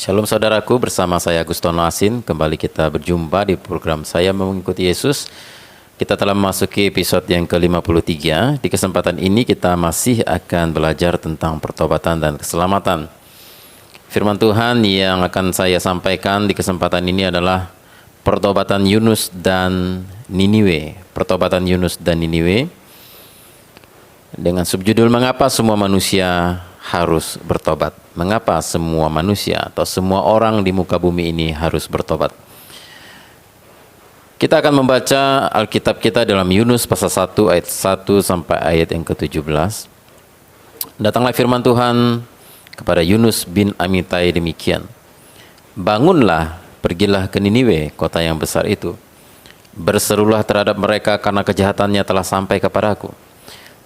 Shalom saudaraku, bersama saya Agustono Asin. Kembali kita berjumpa di program Saya Mengikuti Yesus. Kita telah memasuki episode yang ke-53. Di kesempatan ini kita masih akan belajar tentang pertobatan dan keselamatan. Firman Tuhan yang akan saya sampaikan di kesempatan ini adalah pertobatan Yunus dan Niniwe. Pertobatan Yunus dan Niniwe dengan subjudul Mengapa Semua Manusia Harus Bertobat. Mengapa semua manusia atau semua orang di muka bumi ini harus bertobat? Kita akan membaca Alkitab kita dalam Yunus pasal 1 ayat 1 sampai ayat yang ke-17. Datanglah firman Tuhan kepada Yunus bin Amitai demikian. Bangunlah, pergilah ke Niniwe, kota yang besar itu. Berserulah terhadap mereka karena kejahatannya telah sampai kepadaku.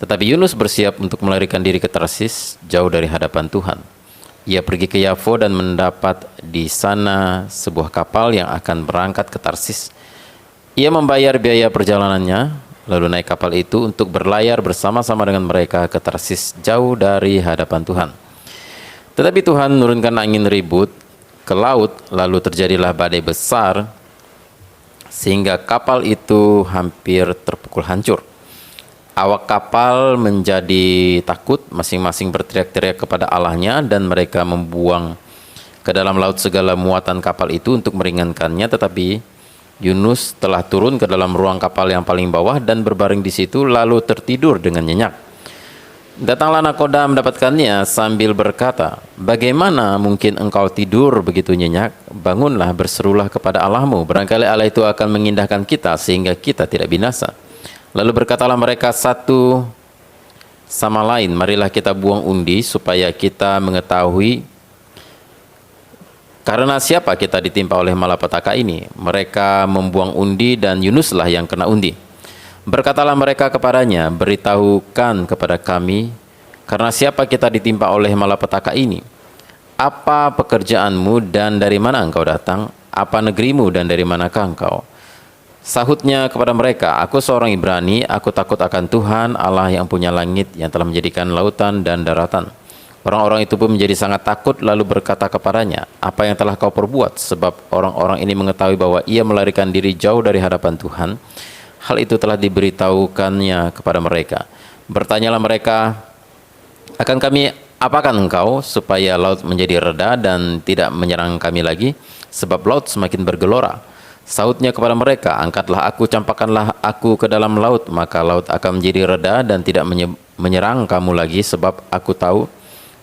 Tetapi Yunus bersiap untuk melarikan diri ke Tarsis, jauh dari hadapan Tuhan. Ia pergi ke Yafo dan mendapat di sana sebuah kapal yang akan berangkat ke Tarsis. Ia membayar biaya perjalanannya, lalu naik kapal itu untuk berlayar bersama-sama dengan mereka ke Tarsis, jauh dari hadapan Tuhan. Tetapi Tuhan menurunkan angin ribut ke laut, lalu terjadilah badai besar, sehingga kapal itu hampir terpukul hancur. Awak kapal menjadi takut, masing-masing berteriak-teriak kepada Allahnya, dan mereka membuang ke dalam laut segala muatan kapal itu untuk meringankannya. Tetapi Yunus telah turun ke dalam ruang kapal yang paling bawah dan berbaring di situ, lalu tertidur dengan nyenyak. Datanglah nakoda mendapatkannya sambil berkata, "Bagaimana mungkin engkau tidur begitu nyenyak? Bangunlah, berserulah kepada Allahmu. Barangkali Allah itu akan mengindahkan kita sehingga kita tidak binasa." Lalu berkatalah mereka satu sama lain, "Marilah kita buang undi supaya kita mengetahui karena siapa kita ditimpa oleh malapetaka ini." Mereka membuang undi dan Yunuslah yang kena undi. Berkatalah mereka kepadanya, "Beritahukan kepada kami karena siapa kita ditimpa oleh malapetaka ini. Apa pekerjaanmu dan dari mana engkau datang? Apa negerimu dan dari manakah engkau?" Sahutnya kepada mereka, "Aku seorang Ibrani, aku takut akan Tuhan Allah yang punya langit, yang telah menjadikan lautan dan daratan." Orang-orang itu pun menjadi sangat takut, lalu berkata kepadanya, "Apa yang telah kau perbuat?" Sebab orang-orang ini mengetahui bahwa ia melarikan diri jauh dari hadapan Tuhan. Hal itu telah diberitahukannya kepada mereka. Bertanyalah mereka, "Akan kami apakan engkau supaya laut menjadi reda dan tidak menyerang kami lagi? Sebab laut semakin bergelora." Sahutnya kepada mereka, "Angkatlah aku, campakkanlah aku ke dalam laut, maka laut akan menjadi reda dan tidak menyerang kamu lagi, sebab aku tahu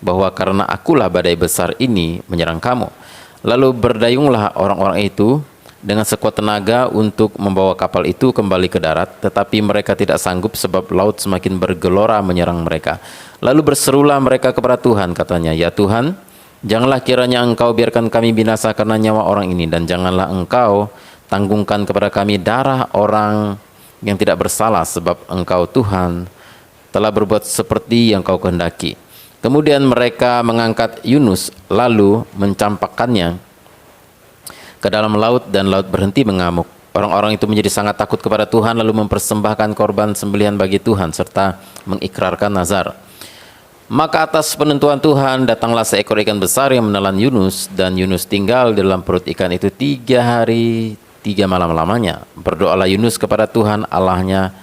bahwa karena akulah badai besar ini menyerang kamu." Lalu berdayunglah orang-orang itu dengan sekuat tenaga untuk membawa kapal itu kembali ke darat, tetapi mereka tidak sanggup sebab laut semakin bergelora menyerang mereka. Lalu berserulah mereka kepada Tuhan, katanya, "Ya Tuhan, janganlah kiranya engkau biarkan kami binasa karena nyawa orang ini, dan janganlah engkau tanggungkan kepada kami darah orang yang tidak bersalah, sebab engkau Tuhan telah berbuat seperti yang kau kehendaki." Kemudian mereka mengangkat Yunus lalu mencampakkannya ke dalam laut, dan laut berhenti mengamuk. Orang-orang itu menjadi sangat takut kepada Tuhan, lalu mempersembahkan korban sembelihan bagi Tuhan serta mengikrarkan nazar. Maka atas penentuan Tuhan datanglah seekor ikan besar yang menelan Yunus, dan Yunus tinggal di dalam perut ikan itu 3 hari 3 malam lamanya. Berdoalah Yunus kepada Tuhan Allahnya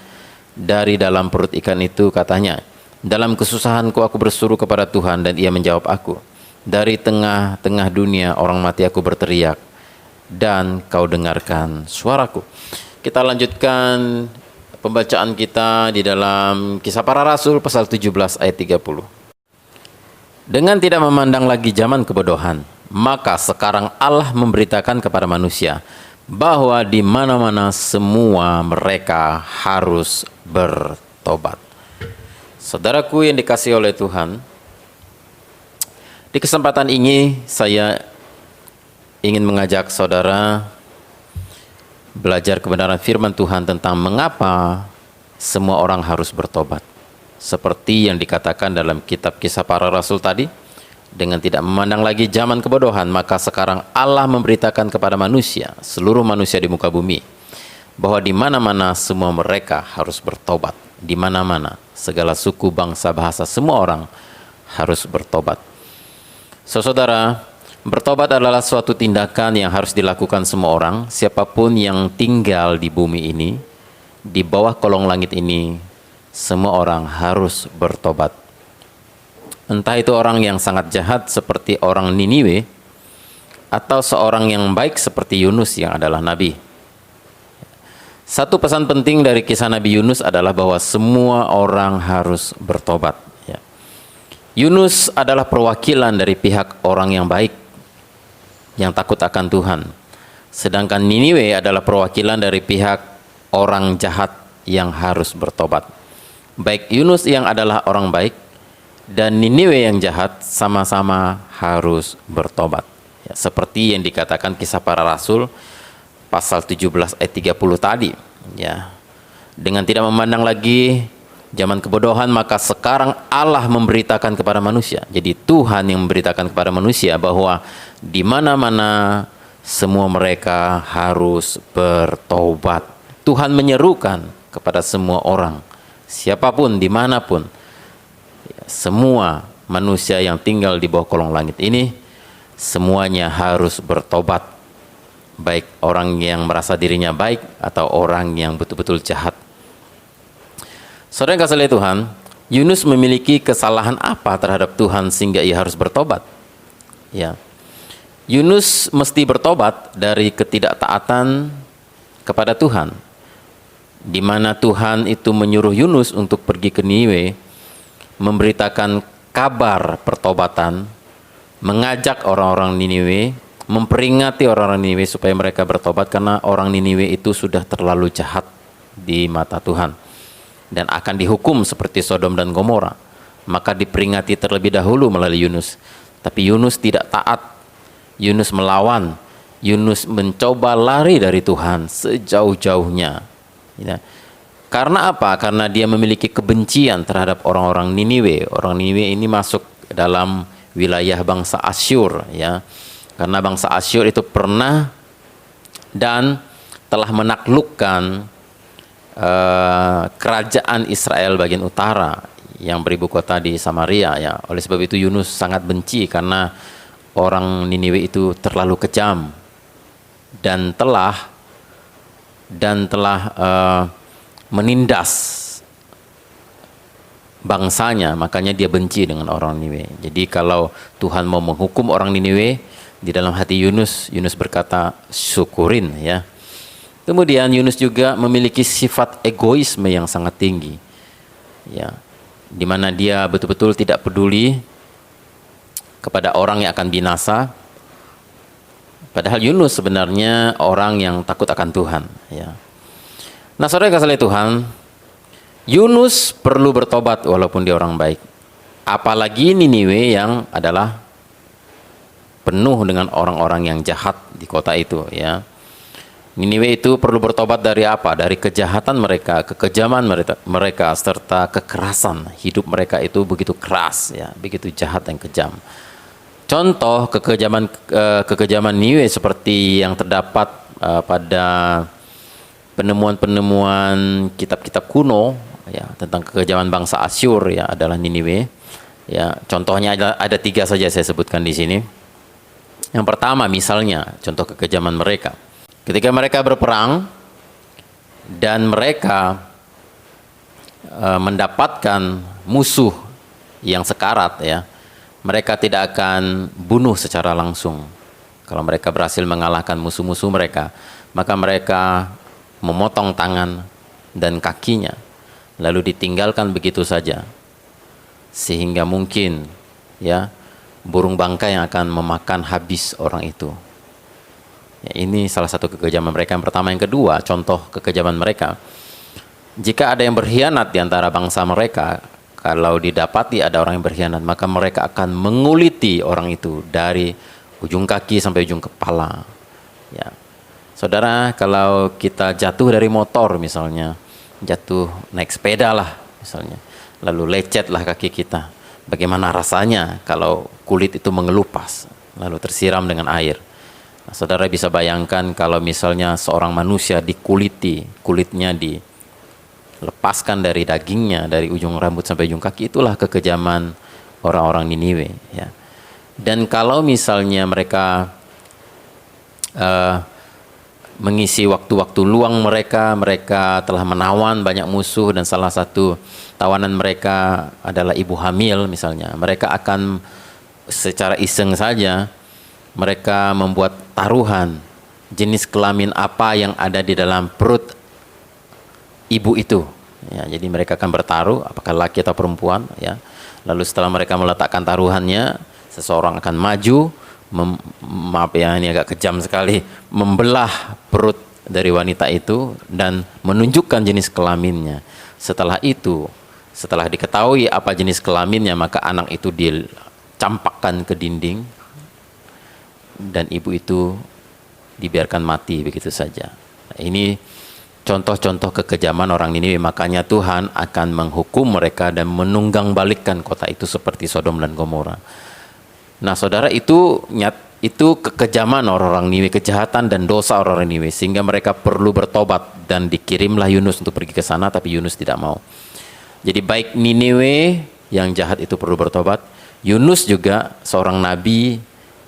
dari dalam perut ikan itu, katanya, "Dalam kesusahanku aku berseru kepada Tuhan, dan ia menjawab aku. Dari tengah-tengah dunia orang mati aku berteriak, dan kau dengarkan suaraku." Kita lanjutkan pembacaan kita di dalam Kisah Para Rasul pasal 17 ayat 30. "Dengan tidak memandang lagi zaman kebodohan, maka sekarang Allah memberitakan kepada manusia bahwa di mana-mana semua mereka harus bertobat." Saudaraku yang dikasihi oleh Tuhan, di kesempatan ini saya ingin mengajak saudara belajar kebenaran firman Tuhan tentang mengapa semua orang harus bertobat. Seperti yang dikatakan dalam kitab Kisah Para Rasul tadi, dengan tidak memandang lagi zaman kebodohan, maka sekarang Allah memberitakan kepada manusia, seluruh manusia di muka bumi, bahwa di mana-mana semua mereka harus bertobat. Di mana-mana, segala suku, bangsa, bahasa, semua orang harus bertobat. Saudara, Bertobat adalah suatu tindakan yang harus dilakukan semua orang, siapapun yang tinggal di bumi ini, di bawah kolong langit ini, semua orang harus bertobat. Entah itu orang yang sangat jahat seperti orang Niniwe, atau seorang yang baik seperti Yunus yang adalah nabi. Satu pesan penting dari kisah Nabi Yunus adalah bahwa semua orang harus bertobat. Yunus adalah perwakilan dari pihak orang yang baik, yang takut akan Tuhan. Sedangkan Niniwe adalah perwakilan dari pihak orang jahat yang harus bertobat. Baik Yunus yang adalah orang baik dan Niniwe yang jahat sama-sama harus bertobat. Ya, seperti yang dikatakan Kisah Para Rasul pasal 17 ayat 30 tadi. Ya, dengan tidak memandang lagi zaman kebodohan, maka sekarang Allah memberitakan kepada manusia. Jadi Tuhan yang memberitakan kepada manusia bahwa di mana-mana semua mereka harus bertobat. Tuhan menyerukan kepada semua orang, siapapun, dimanapun, semua manusia yang tinggal di bawah kolong langit ini, semuanya harus bertobat. Baik orang yang merasa dirinya baik atau orang yang betul-betul jahat. Saudara yang kasih Tuhan, Yunus memiliki kesalahan apa terhadap Tuhan sehingga ia harus bertobat? Ya, Yunus mesti bertobat dari ketidaktaatan kepada Tuhan, di mana Tuhan itu menyuruh Yunus untuk pergi ke Niniwe, memberitakan kabar pertobatan, mengajak orang-orang Niniwe, memperingati orang-orang Niniwe supaya mereka bertobat karena orang Niniwe itu sudah terlalu jahat di mata Tuhan dan akan dihukum seperti Sodom dan Gomora. Maka diperingati terlebih dahulu melalui Yunus. Tapi Yunus tidak taat. Yunus melawan. Yunus mencoba lari dari Tuhan sejauh-jauhnya. Ya. Karena apa? Karena dia memiliki kebencian terhadap orang-orang Niniwe. Orang Niniwe ini masuk dalam wilayah bangsa Asyur. Ya. Karena bangsa Asyur itu pernah dan telah menaklukkan kerajaan Israel bagian utara yang beribu kota di Samaria. Ya, oleh sebab itu Yunus sangat benci karena orang Niniwe itu terlalu kejam dan telah menindas bangsanya, makanya dia benci dengan orang Niniwe. Jadi kalau Tuhan mau menghukum orang Niniwe, di dalam hati Yunus berkata syukurin, ya. Kemudian Yunus juga memiliki sifat egoisme yang sangat tinggi, ya, di mana dia betul-betul tidak peduli kepada orang yang akan binasa. Padahal Yunus sebenarnya orang yang takut akan Tuhan, ya. Nah, saudara yang kasih Tuhan, Yunus perlu bertobat walaupun dia orang baik. Apalagi Niniwe yang adalah penuh dengan orang-orang yang jahat di kota itu, ya. Niniwe itu perlu bertobat dari apa? Dari kejahatan mereka, kekejaman mereka, serta kekerasan. Hidup mereka itu begitu keras, ya, begitu jahat dan kejam. Contoh kekejaman Niniwe seperti yang terdapat pada penemuan-penemuan kitab-kitab kuno, ya, tentang kekejaman bangsa Asyur, ya, adalah Niniwe. Ya, contohnya ada 3 saja saya sebutkan di sini. Yang pertama, misalnya contoh kekejaman mereka. Ketika mereka berperang dan mereka mendapatkan musuh yang sekarat, ya, mereka tidak akan bunuh secara langsung. Kalau mereka berhasil mengalahkan musuh-musuh mereka, maka mereka memotong tangan dan kakinya, lalu ditinggalkan begitu saja, sehingga mungkin, ya, burung bangkai yang akan memakan habis orang itu. Ya, ini salah satu kekejaman mereka yang pertama. Yang kedua, contoh kekejaman mereka, jika ada yang berkhianat di antara bangsa mereka, kalau didapati ada orang yang berkhianat, maka mereka akan menguliti orang itu dari ujung kaki sampai ujung kepala. Ya, saudara, kalau kita jatuh dari motor misalnya, jatuh naik sepeda lah misalnya, lalu lecetlah kaki kita, bagaimana rasanya kalau kulit itu mengelupas lalu tersiram dengan air. Nah, saudara bisa bayangkan kalau misalnya seorang manusia dikuliti, kulitnya dilepaskan dari dagingnya, dari ujung rambut sampai ujung kaki, itulah kekejaman orang-orang Niniwe, ya. Dan kalau misalnya mereka mengisi waktu-waktu luang mereka, mereka telah menawan banyak musuh dan salah satu tawanan mereka adalah ibu hamil misalnya, mereka akan secara iseng saja mereka membuat taruhan jenis kelamin apa yang ada di dalam perut ibu itu. Ya, jadi mereka akan bertaruh apakah laki atau perempuan. Ya. Lalu setelah mereka meletakkan taruhannya, seseorang akan maju, maaf ya ini agak kejam sekali, membelah perut dari wanita itu dan menunjukkan jenis kelaminnya. Setelah itu, setelah diketahui apa jenis kelaminnya, maka anak itu dicampakkan ke dinding dan ibu itu dibiarkan mati begitu saja. Ini contoh-contoh kekejaman orang Niniwe, makanya Tuhan akan menghukum mereka dan menunggang balikkan kota itu seperti Sodom dan Gomora. Nah, saudara, itu kekejaman orang-orang Niniwe, kejahatan dan dosa orang-orang Niniwe, sehingga mereka perlu bertobat dan dikirimlah Yunus untuk pergi ke sana, tapi Yunus tidak mau. Jadi baik Niniwe yang jahat itu perlu bertobat, Yunus juga seorang nabi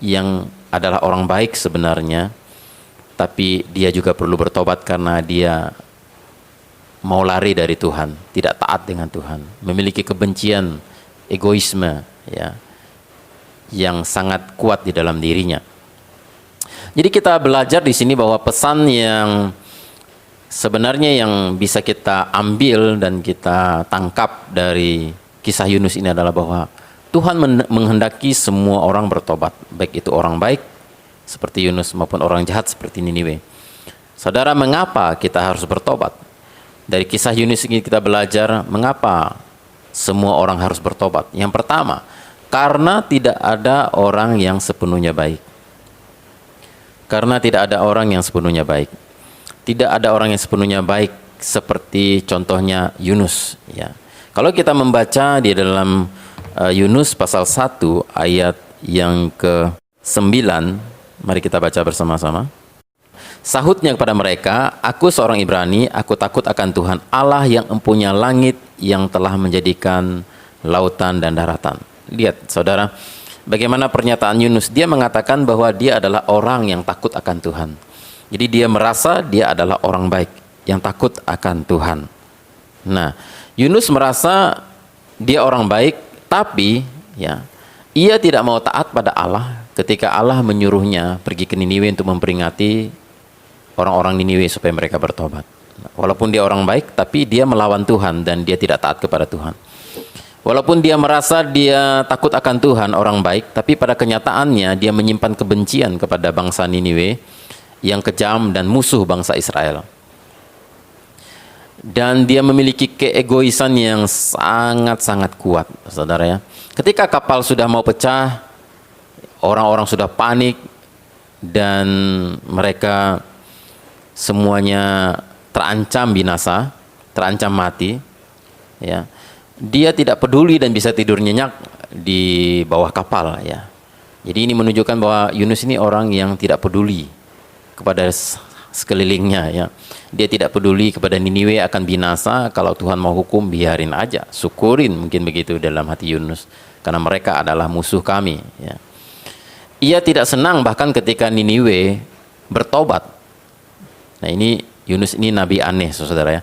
yang adalah orang baik sebenarnya, tapi dia juga perlu bertobat karena dia mau lari dari Tuhan, tidak taat dengan Tuhan, memiliki kebencian, egoisme, ya, yang sangat kuat di dalam dirinya. Jadi kita belajar di sini bahwa pesan yang sebenarnya yang bisa kita ambil dan kita tangkap dari kisah Yunus ini adalah bahwa Tuhan menghendaki semua orang bertobat, baik itu orang baik seperti Yunus maupun orang jahat seperti Niniwe. Saudara, mengapa kita harus bertobat? Dari kisah Yunus ini kita belajar mengapa semua orang harus bertobat. Yang pertama, karena tidak ada orang yang sepenuhnya baik. Karena tidak ada orang yang sepenuhnya baik. Tidak ada orang yang sepenuhnya baik seperti contohnya Yunus, ya. Kalau kita membaca di dalam Yunus pasal 1 ayat yang ke-9, mari kita baca bersama-sama. Sahutnya kepada mereka, aku seorang Ibrani, aku takut akan Tuhan Allah yang empunya langit, yang telah menjadikan lautan dan daratan. Lihat saudara, bagaimana pernyataan Yunus. Dia mengatakan bahwa dia adalah orang yang takut akan Tuhan. Jadi dia merasa dia adalah orang baik yang takut akan Tuhan. Nah, Yunus merasa dia orang baik, tapi ya, ia tidak mau taat pada Allah ketika Allah menyuruhnya pergi ke Niniwe untuk memperingati orang-orang Niniwe supaya mereka bertobat. Walaupun dia orang baik, tapi dia melawan Tuhan dan dia tidak taat kepada Tuhan. Walaupun dia merasa dia takut akan Tuhan, orang baik, tapi pada kenyataannya dia menyimpan kebencian kepada bangsa Niniwe yang kejam dan musuh bangsa Israel. Dan dia memiliki keegoisan yang sangat-sangat kuat, saudara ya. Ketika kapal sudah mau pecah, orang-orang sudah panik dan mereka semuanya terancam binasa, terancam mati, ya. Dia tidak peduli dan bisa tidur nyenyak di bawah kapal, ya. Jadi ini menunjukkan bahwa Yunus ini orang yang tidak peduli kepada sekelilingnya, ya. Dia tidak peduli kepada Niniwe akan binasa, kalau Tuhan mau hukum biarin aja, syukurin, mungkin begitu dalam hati Yunus, karena mereka adalah musuh kami, ya. Ia tidak senang bahkan ketika Niniwe bertobat. Nah, ini Yunus ini nabi aneh, saudara ya.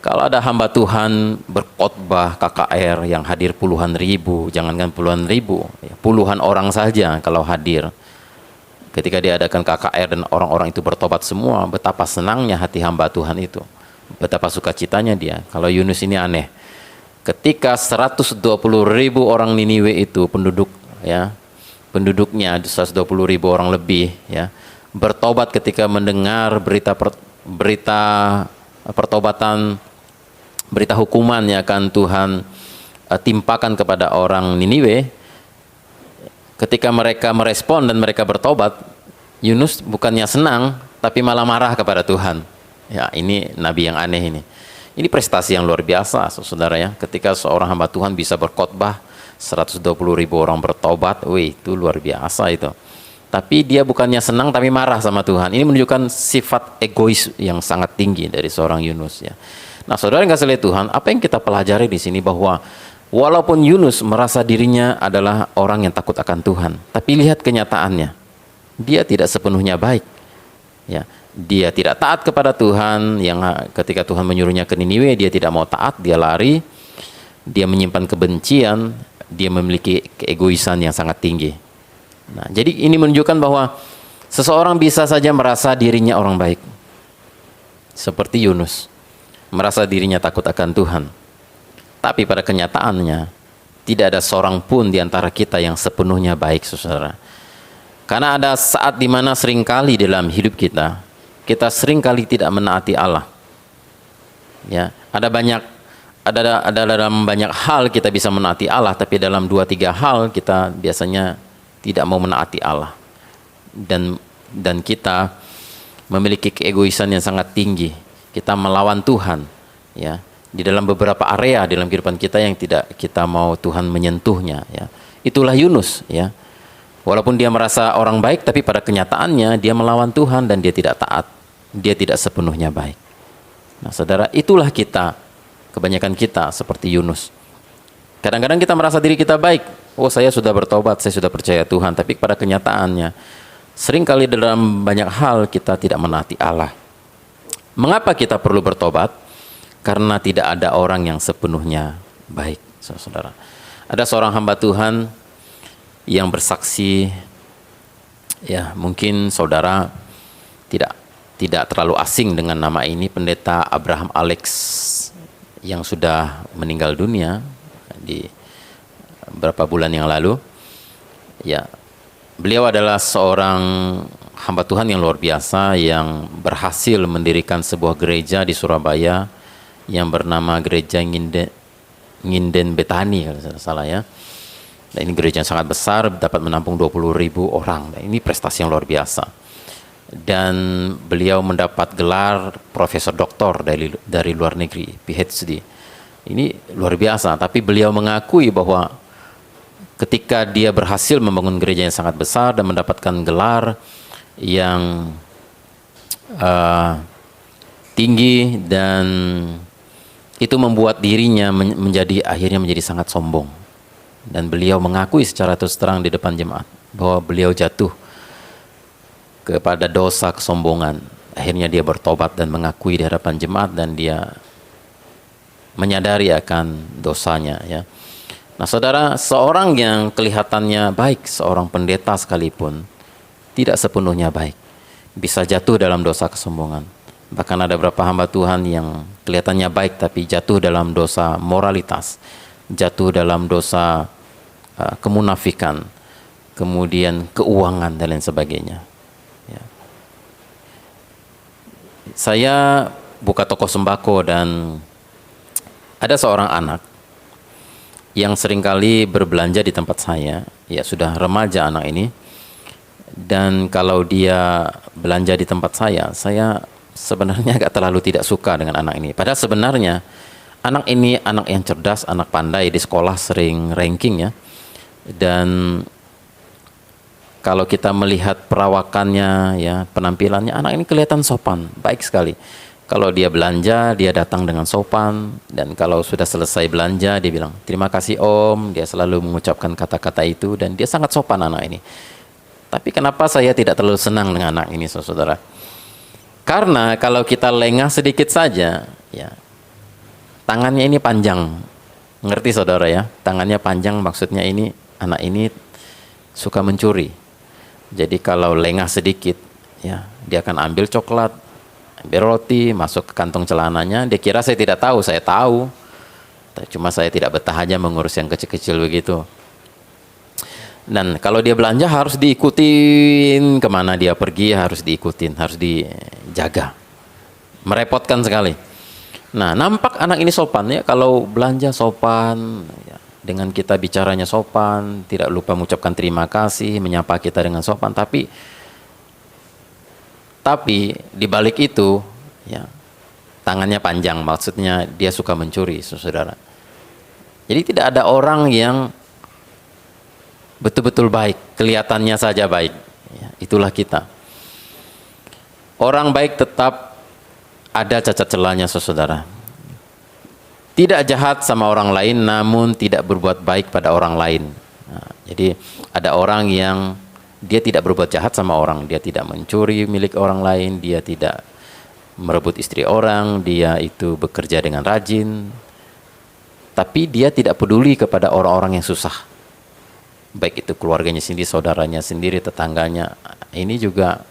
Kalau ada hamba Tuhan berkhotbah KKR yang hadir puluhan ribu, jangankan puluhan ribu, ya, puluhan orang saja kalau hadir. Ketika diadakan KKR dan orang-orang itu bertobat semua, betapa senangnya hati hamba Tuhan itu. Betapa sukacitanya dia. Kalau Yunus ini aneh. Ketika 120.000 orang Niniwe itu penduduk, ya, penduduknya 120.000 orang lebih, ya, bertobat ketika mendengar berita pertobatan, berita hukuman yang akan Tuhan timpakan kepada orang Niniwe. Ketika mereka merespon dan mereka bertobat, Yunus bukannya senang, tapi malah marah kepada Tuhan. Ya, ini nabi yang aneh ini. Ini prestasi yang luar biasa, saudara ya. Ketika seorang hamba Tuhan bisa berkhotbah, 120.000 orang bertobat, wih, itu luar biasa itu. Tapi dia bukannya senang, tapi marah sama Tuhan. Ini menunjukkan sifat egois yang sangat tinggi dari seorang Yunus, ya. Nah, saudara yang kasih lihat Tuhan, apa yang kita pelajari di sini bahwa Walaupun Yunus merasa dirinya adalah orang yang takut akan Tuhan, tapi lihat kenyataannya, dia tidak sepenuhnya baik. Ya, dia tidak taat kepada Tuhan. Yang ketika Tuhan menyuruhnya ke Niniwe, dia tidak mau taat, dia lari, dia menyimpan kebencian, dia memiliki keegoisan yang sangat tinggi. Nah, jadi ini menunjukkan bahwa seseorang bisa saja merasa dirinya orang baik, seperti Yunus, merasa dirinya takut akan Tuhan. Tapi pada kenyataannya, tidak ada seorang pun di antara kita yang sepenuhnya baik, saudara. Karena ada saat di mana seringkali dalam hidup kita seringkali tidak menaati Allah. Ya, ada dalam banyak hal kita bisa menaati Allah, tapi dalam 2-3 hal kita biasanya tidak mau menaati Allah. Dan kita memiliki keegoisan yang sangat tinggi. Kita melawan Tuhan, ya. Di dalam beberapa area dalam kehidupan kita yang tidak kita mau Tuhan menyentuhnya, ya. Itulah Yunus, ya. Walaupun dia merasa orang baik, tapi pada kenyataannya dia melawan Tuhan dan dia tidak taat. Dia tidak sepenuhnya baik. Nah, saudara, itulah kita, kebanyakan kita seperti Yunus. Kadang-kadang kita merasa diri kita baik. Oh, saya sudah bertobat, saya sudah percaya Tuhan, tapi pada kenyataannya seringkali dalam banyak hal kita tidak menaati Allah. Mengapa kita perlu bertobat? Karena tidak ada orang yang sepenuhnya baik, saudara. Ada seorang hamba Tuhan yang bersaksi, ya mungkin saudara tidak terlalu asing dengan nama ini, Pendeta Abraham Alex, yang sudah meninggal dunia di beberapa bulan yang lalu. Ya, beliau adalah seorang hamba Tuhan yang luar biasa yang berhasil mendirikan sebuah gereja di Surabaya yang bernama Gereja Nginden Betani, kalau tidak salah, ya. Nah, ini gereja yang sangat besar, dapat menampung 20.000 orang. Nah, ini prestasi yang luar biasa. Dan beliau mendapat gelar profesor doktor dari luar negeri, PhD. Ini luar biasa, tapi beliau mengakui bahwa ketika dia berhasil membangun gereja yang sangat besar dan mendapatkan gelar yang tinggi, dan itu membuat dirinya akhirnya menjadi sangat sombong. Dan beliau mengakui secara terus terang di depan jemaat bahwa beliau jatuh kepada dosa kesombongan. Akhirnya dia bertobat dan mengakui di hadapan jemaat, dan dia menyadari akan dosanya, ya. Nah, saudara, seorang yang kelihatannya baik, seorang pendeta sekalipun, tidak sepenuhnya baik, bisa jatuh dalam dosa kesombongan. Bahkan ada beberapa hamba Tuhan yang kelihatannya baik tapi jatuh dalam dosa moralitas, jatuh dalam dosa kemunafikan, kemudian keuangan dan lain sebagainya. Ya. Saya buka toko sembako dan ada seorang anak yang seringkali berbelanja di tempat saya. Ya, sudah remaja anak ini. Dan kalau dia belanja di tempat saya sebenarnya agak terlalu tidak suka dengan anak ini. Padahal sebenarnya anak ini anak yang cerdas, anak pandai, di sekolah sering ranking, ya. Dan kalau kita melihat perawakannya, ya, penampilannya, anak ini kelihatan sopan, baik sekali. Kalau dia belanja, dia datang dengan sopan, dan kalau sudah selesai belanja, dia bilang, "Terima kasih Om." Dia selalu mengucapkan kata-kata itu, dan dia sangat sopan anak ini. Tapi kenapa saya tidak terlalu senang dengan anak ini, saudara? Karena kalau kita lengah sedikit saja, ya, tangannya ini panjang. Ngerti saudara, ya? Tangannya panjang, maksudnya ini anak ini suka mencuri. Jadi kalau lengah sedikit, ya, dia akan ambil coklat, ambil roti, masuk ke kantong celananya. Dia kira saya tidak tahu, saya tahu. Cuma saya tidak betah aja mengurus yang kecil-kecil begitu. Dan kalau dia belanja harus diikutin, kemana dia pergi harus diikutin, harus dijaga. Merepotkan sekali. Nah, nampak anak ini sopan, ya, kalau belanja sopan, ya, dengan kita bicaranya sopan, tidak lupa mengucapkan terima kasih, menyapa kita dengan sopan. Tapi di balik itu, ya, tangannya panjang, maksudnya dia suka mencuri, saudara. Jadi tidak ada orang yang betul-betul baik, kelihatannya saja baik, ya, itulah kita. Orang baik tetap ada cacat celahnya, saudara. tidak jahat sama orang lain namun tidak berbuat baik pada orang lain. Nah, jadi ada orang yang dia tidak berbuat jahat sama orang, dia tidak mencuri milik orang lain, dia tidak merebut istri orang, dia itu bekerja dengan rajin, tapi dia tidak peduli kepada orang-orang yang susah, baik itu keluarganya sendiri, saudaranya sendiri, tetangganya. Ini juga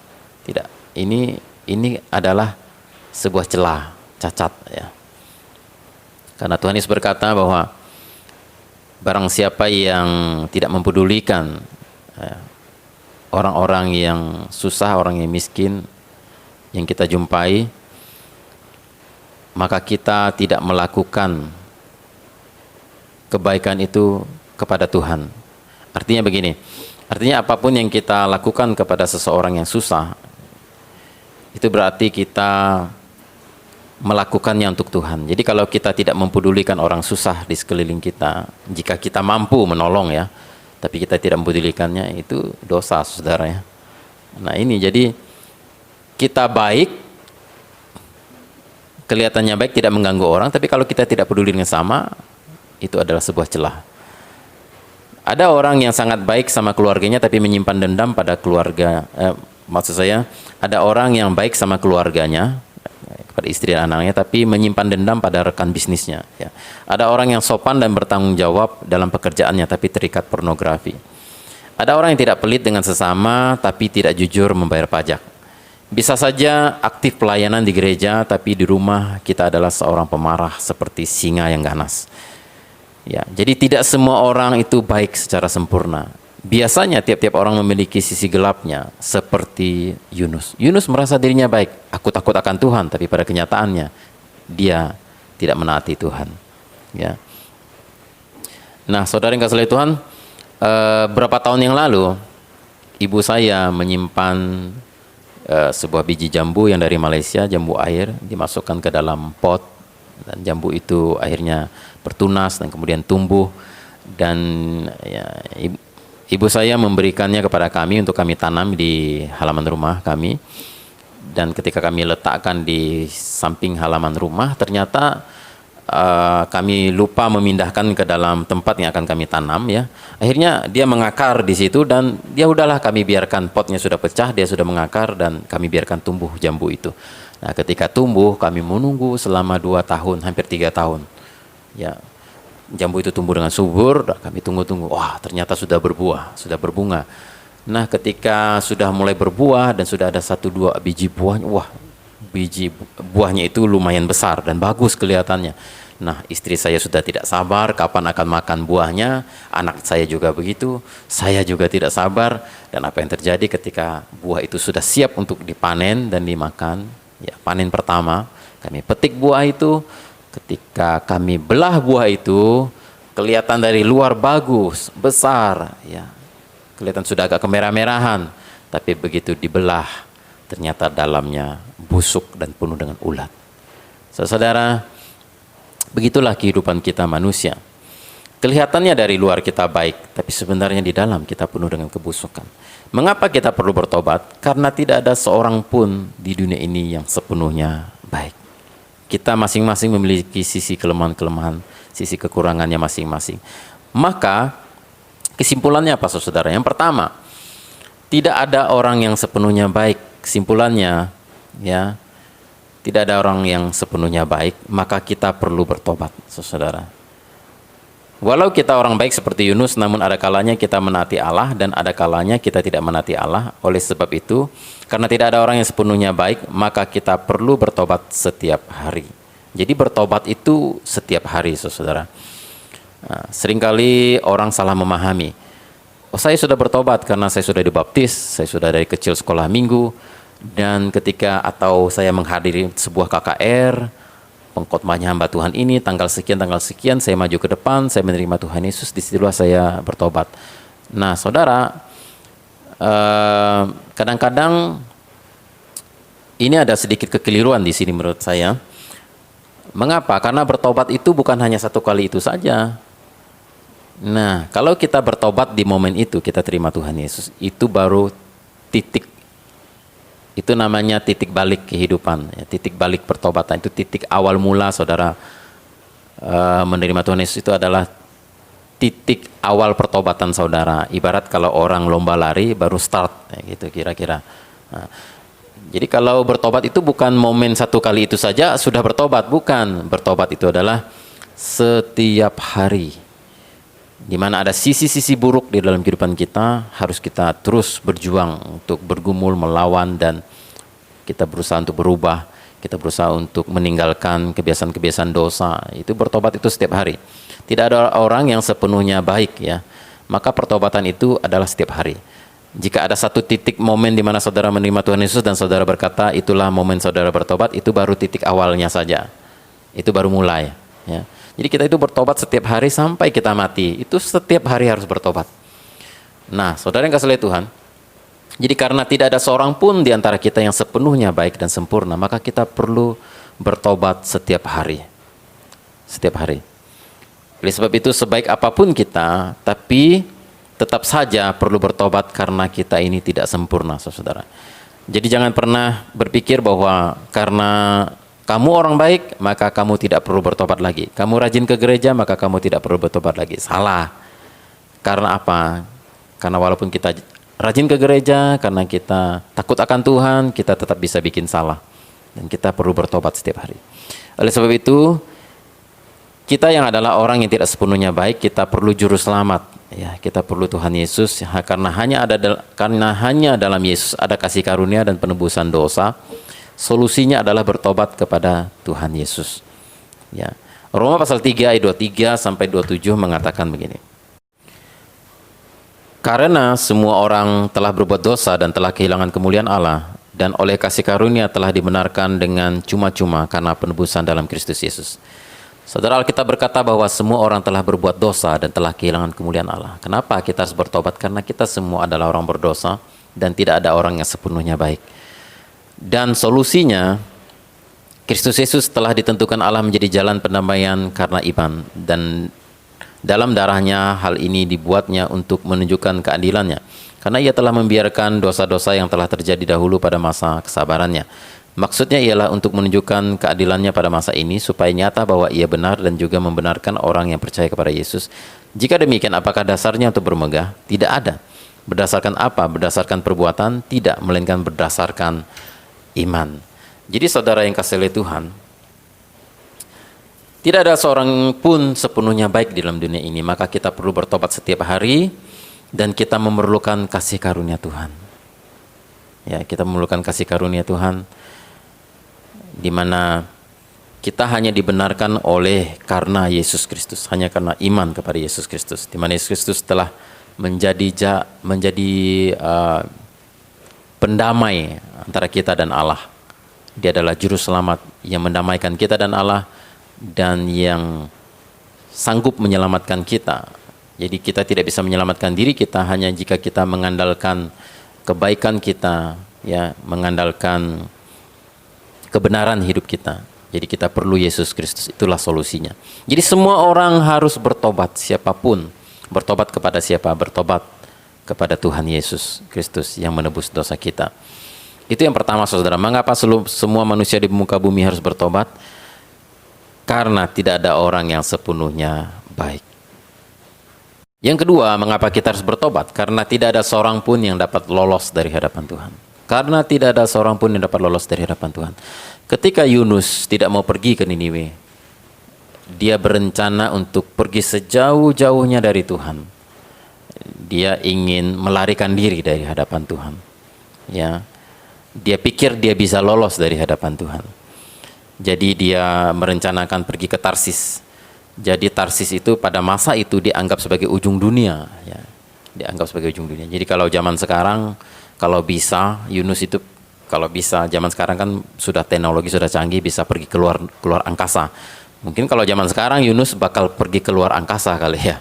tidak, ini adalah sebuah celah, cacat ya. Karena Tuhan Yesus berkata bahwa barang siapa yang tidak mempedulikan orang-orang yang susah, orang yang miskin yang kita jumpai, maka kita tidak melakukan kebaikan itu kepada Tuhan. Artinya begini, artinya apapun yang kita lakukan kepada seseorang yang susah, itu berarti kita melakukannya untuk Tuhan. Jadi kalau kita tidak mempedulikan orang susah di sekeliling kita, jika kita mampu menolong ya, tapi kita tidak mempedulikannya, itu dosa, saudara ya. Nah ini, jadi kita baik, kelihatannya baik, tidak mengganggu orang, tapi kalau kita tidak peduli dengan sama, itu adalah sebuah celah. Ada orang yang sangat baik sama keluarganya tapi menyimpan dendam pada keluarga, maksud saya ada orang yang baik sama keluarganya, kepada istri dan anaknya, tapi menyimpan dendam pada rekan bisnisnya ya. Ada orang yang sopan dan bertanggung jawab dalam pekerjaannya tapi terikat pornografi. Ada orang yang tidak pelit dengan sesama tapi tidak jujur membayar pajak. Bisa saja aktif pelayanan di gereja tapi di rumah kita adalah seorang pemarah seperti singa yang ganas ya. Jadi tidak semua orang itu baik secara sempurna. Biasanya tiap-tiap orang memiliki sisi gelapnya, seperti Yunus. Yunus merasa dirinya baik, aku takut akan Tuhan, tapi pada kenyataannya dia tidak menaati Tuhan. Ya. Nah, saudara yang kasih Tuhan, berapa tahun yang lalu ibu saya menyimpan sebuah biji jambu yang dari Malaysia, jambu air, dimasukkan ke dalam pot, dan jambu itu akhirnya bertunas dan kemudian tumbuh, dan ya, ibu saya memberikannya kepada kami untuk kami tanam di halaman rumah kami. Dan ketika kami letakkan di samping halaman rumah, ternyata kami lupa memindahkan ke dalam tempat yang akan kami tanam ya. Akhirnya dia mengakar di situ, dan dia udahlah kami biarkan, potnya sudah pecah, dia sudah mengakar, dan kami biarkan tumbuh jambu itu. Nah, ketika tumbuh kami menunggu selama 2 tahun, hampir 3 tahun. Ya. Jambu itu tumbuh dengan subur, kami tunggu-tunggu, wah ternyata sudah berbuah, sudah berbunga. Nah ketika sudah mulai berbuah dan sudah ada 1-2 biji buahnya, wah biji buahnya itu lumayan besar dan bagus kelihatannya. Nah istri saya sudah tidak sabar kapan akan makan buahnya, anak saya juga begitu, saya juga tidak sabar. Dan apa yang terjadi ketika buah itu sudah siap untuk dipanen dan dimakan, ya panen pertama, kami petik buah itu. Ketika kami belah buah itu, kelihatan dari luar bagus, besar, ya, kelihatan sudah agak kemerah-merahan, tapi begitu dibelah, ternyata dalamnya busuk dan penuh dengan ulat. Saudara, begitulah kehidupan kita manusia. Kelihatannya dari luar kita baik, tapi sebenarnya di dalam kita penuh dengan kebusukan. Mengapa kita perlu bertobat? Karena tidak ada seorang pun di dunia ini yang sepenuhnya baik. Kita masing-masing memiliki sisi kelemahan-kelemahan, sisi kekurangannya masing-masing. Maka kesimpulannya apa saudara? Yang pertama, tidak ada orang yang sepenuhnya baik. Kesimpulannya ya, tidak ada orang yang sepenuhnya baik, maka kita perlu bertobat saudara. Walau kita orang baik seperti Yunus, namun ada kalanya kita menaati Allah dan ada kalanya kita tidak menaati Allah. Oleh sebab itu, karena tidak ada orang yang sepenuhnya baik, maka kita perlu bertobat setiap hari. Jadi bertobat itu setiap hari, saudara. Nah, seringkali orang salah memahami. Oh, saya sudah bertobat karena saya sudah dibaptis, saya sudah dari kecil sekolah minggu, dan ketika atau saya menghadiri sebuah KKR, pengkhotbahnya hamba Tuhan ini, tanggal sekian, saya maju ke depan, saya menerima Tuhan Yesus, disitulah saya bertobat. Nah, saudara, kadang-kadang ini ada sedikit kekeliruan di sini menurut saya. Mengapa? Karena bertobat itu bukan hanya satu kali itu saja. Nah, kalau kita bertobat di momen itu, kita terima Tuhan Yesus, itu baru titik. Itu namanya titik balik kehidupan, ya, titik balik pertobatan. Itu titik awal mula saudara menerima Tuhan Yesus itu adalah titik awal pertobatan saudara. Ibarat kalau orang lomba lari baru start, gitu kira-kira. Nah, jadi kalau bertobat itu bukan momen satu kali itu saja sudah bertobat, bukan. Bertobat itu adalah setiap hari. Di mana ada sisi-sisi buruk di dalam kehidupan kita, harus kita terus berjuang untuk bergumul, melawan, dan kita berusaha untuk berubah. Kita berusaha untuk meninggalkan kebiasaan-kebiasaan dosa. Itu bertobat itu setiap hari. Tidak ada orang yang sepenuhnya baik, ya. Maka pertobatan itu adalah setiap hari. Jika ada satu titik momen di mana saudara menerima Tuhan Yesus dan saudara berkata, itulah momen saudara bertobat, itu baru titik awalnya saja. Itu baru mulai, ya. Jadi kita itu bertobat setiap hari sampai kita mati. Itu setiap hari harus bertobat. Nah, saudara yang kasih oleh Tuhan, jadi karena tidak ada seorang pun di antara kita yang sepenuhnya baik dan sempurna, maka kita perlu bertobat setiap hari. Setiap hari. Oleh sebab itu, sebaik apapun kita, tapi tetap saja perlu bertobat karena kita ini tidak sempurna, saudara. Jadi jangan pernah berpikir bahwa karena kamu orang baik, maka kamu tidak perlu bertobat lagi. Kamu rajin ke gereja, maka kamu tidak perlu bertobat lagi. Salah. Karena apa? Karena walaupun kita rajin ke gereja, karena kita takut akan Tuhan, kita tetap bisa bikin salah. Dan kita perlu bertobat setiap hari. Oleh sebab itu, kita yang adalah orang yang tidak sepenuhnya baik, kita perlu juru selamat. Ya, kita perlu Tuhan Yesus, karena hanya dalam Yesus ada kasih karunia dan penebusan dosa. Solusinya adalah bertobat kepada Tuhan Yesus. Ya. Roma pasal 3 ayat 23 sampai 27 mengatakan begini. Karena semua orang telah berbuat dosa dan telah kehilangan kemuliaan Allah, dan oleh kasih karunia telah dibenarkan dengan cuma-cuma karena penebusan dalam Kristus Yesus. Saudara, Alkitab berkata bahwa semua orang telah berbuat dosa dan telah kehilangan kemuliaan Allah. Kenapa kita harus bertobat? Karena kita semua adalah orang berdosa dan tidak ada orang yang sepenuhnya baik. Dan solusinya, Kristus Yesus telah ditentukan Allah menjadi jalan pendamaian karena iman. Dan dalam darahnya hal ini dibuatnya untuk menunjukkan keadilannya. Karena ia telah membiarkan dosa-dosa yang telah terjadi dahulu pada masa kesabarannya. Maksudnya ialah untuk menunjukkan keadilannya pada masa ini, supaya nyata bahwa ia benar dan juga membenarkan orang yang percaya kepada Yesus. Jika demikian, apakah dasarnya untuk bermegah? Tidak ada. Berdasarkan apa? Berdasarkan perbuatan? Tidak, melainkan berdasarkan iman. Jadi saudara yang kasih oleh Tuhan, tidak ada seorang pun sepenuhnya baik di dalam dunia ini, maka kita perlu bertobat setiap hari dan kita memerlukan kasih karunia Tuhan. Ya, kita memerlukan kasih karunia Tuhan, di mana kita hanya dibenarkan oleh karena Yesus Kristus, hanya karena iman kepada Yesus Kristus, di mana Yesus Kristus telah menjadi pendamai antara kita dan Allah. Dia adalah juru selamat yang mendamaikan kita dan Allah, dan yang sanggup menyelamatkan kita. Jadi kita tidak bisa menyelamatkan diri kita hanya jika kita mengandalkan kebaikan kita, ya, mengandalkan kebenaran hidup kita. Jadi kita perlu Yesus Kristus, itulah solusinya. Jadi semua orang harus bertobat, siapapun. Bertobat kepada siapa? Bertobat kepada Tuhan Yesus Kristus yang menebus dosa kita. Itu yang pertama, saudara. Mengapa semua manusia di muka bumi harus bertobat? Karena tidak ada orang yang sepenuhnya baik. Yang kedua, mengapa kita harus bertobat? Karena tidak ada seorang pun yang dapat lolos dari hadapan Tuhan. Karena tidak ada seorang pun yang dapat lolos dari hadapan Tuhan. Ketika Yunus tidak mau pergi ke Niniwe, dia berencana untuk pergi sejauh-jauhnya dari Tuhan. Dia ingin melarikan diri dari hadapan Tuhan. Ya, dia pikir dia bisa lolos dari hadapan Tuhan. Jadi dia merencanakan pergi ke Tarsis. Jadi Tarsis itu pada masa itu dianggap sebagai ujung dunia. Ya, dianggap sebagai ujung dunia. Jadi kalau zaman sekarang, kalau bisa, Yunus itu kalau bisa, zaman sekarang kan sudah teknologi sudah canggih, bisa pergi keluar angkasa. Mungkin kalau zaman sekarang Yunus bakal pergi keluar angkasa kali ya.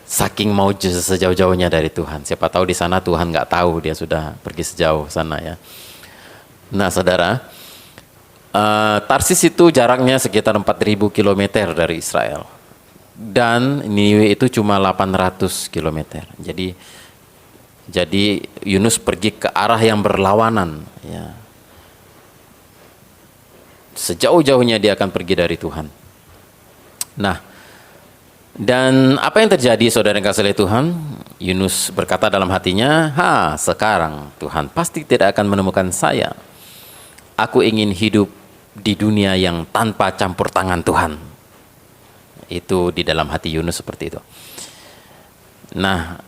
Saking mau sejauh-jauhnya dari Tuhan. Siapa tahu di sana Tuhan nggak tahu dia sudah pergi sejauh sana ya. Nah, saudara, Tarsis itu jaraknya sekitar 4.000 km dari Israel. Dan Niniwe itu cuma 800 km. Jadi Yunus pergi ke arah yang berlawanan, ya. Sejauh-jauhnya dia akan pergi dari Tuhan. Nah, dan apa yang terjadi saudara yang kasih oleh Tuhan? Yunus berkata dalam hatinya, sekarang Tuhan pasti tidak akan menemukan saya. Aku ingin hidup di dunia yang tanpa campur tangan Tuhan. Itu di dalam hati Yunus seperti itu. Nah,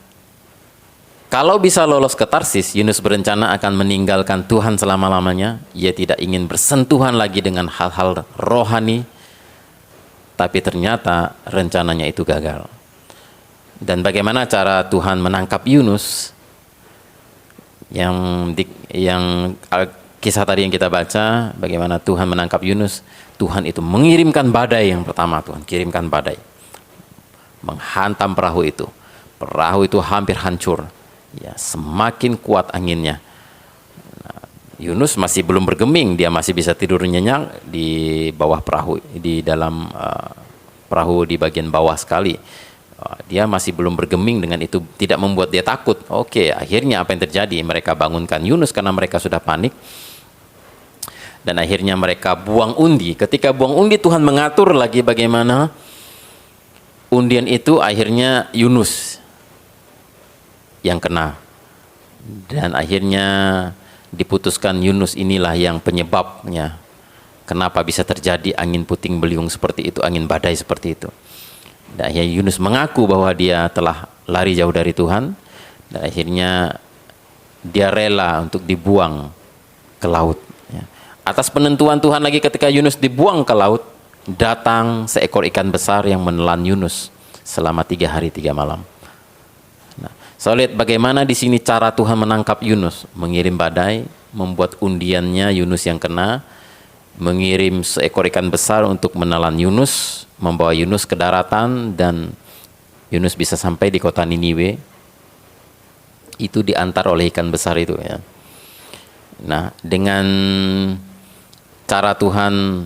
kalau bisa lolos ke Tarsis, Yunus berencana akan meninggalkan Tuhan selama-lamanya. Ia tidak ingin bersentuhan lagi dengan hal-hal rohani. Tapi ternyata rencananya itu gagal. Dan bagaimana cara Tuhan menangkap Yunus? Yang kisah tadi yang kita baca, bagaimana Tuhan menangkap Yunus? Tuhan itu mengirimkan badai yang pertama. Tuhan kirimkan badai, menghantam perahu itu. Perahu itu hampir hancur. Ya, semakin kuat anginnya. Yunus masih belum bergeming, dia masih bisa tidur nyenyak di bawah perahu, di dalam perahu di bagian bawah sekali. Dia masih belum bergeming, dengan itu tidak membuat dia takut. Oke, akhirnya apa yang terjadi? Mereka bangunkan Yunus karena mereka sudah panik. Dan akhirnya mereka buang undi. Ketika buang undi, Tuhan mengatur lagi bagaimana undian itu, akhirnya Yunus yang kena. Dan akhirnya diputuskan Yunus inilah yang penyebabnya kenapa bisa terjadi angin puting beliung seperti itu, angin badai seperti itu. Dan akhirnya Yunus mengaku bahwa dia telah lari jauh dari Tuhan, dan akhirnya dia rela untuk dibuang ke laut. Atas penentuan Tuhan lagi, ketika Yunus dibuang ke laut, datang seekor ikan besar yang menelan Yunus selama 3 hari 3 malam. So, lihat bagaimana di sini cara Tuhan menangkap Yunus, mengirim badai, membuat undiannya Yunus yang kena, mengirim seekor ikan besar untuk menelan Yunus, membawa Yunus ke daratan, dan Yunus bisa sampai di kota Niniwe. Itu diantar oleh ikan besar itu, ya. Nah, dengan cara Tuhan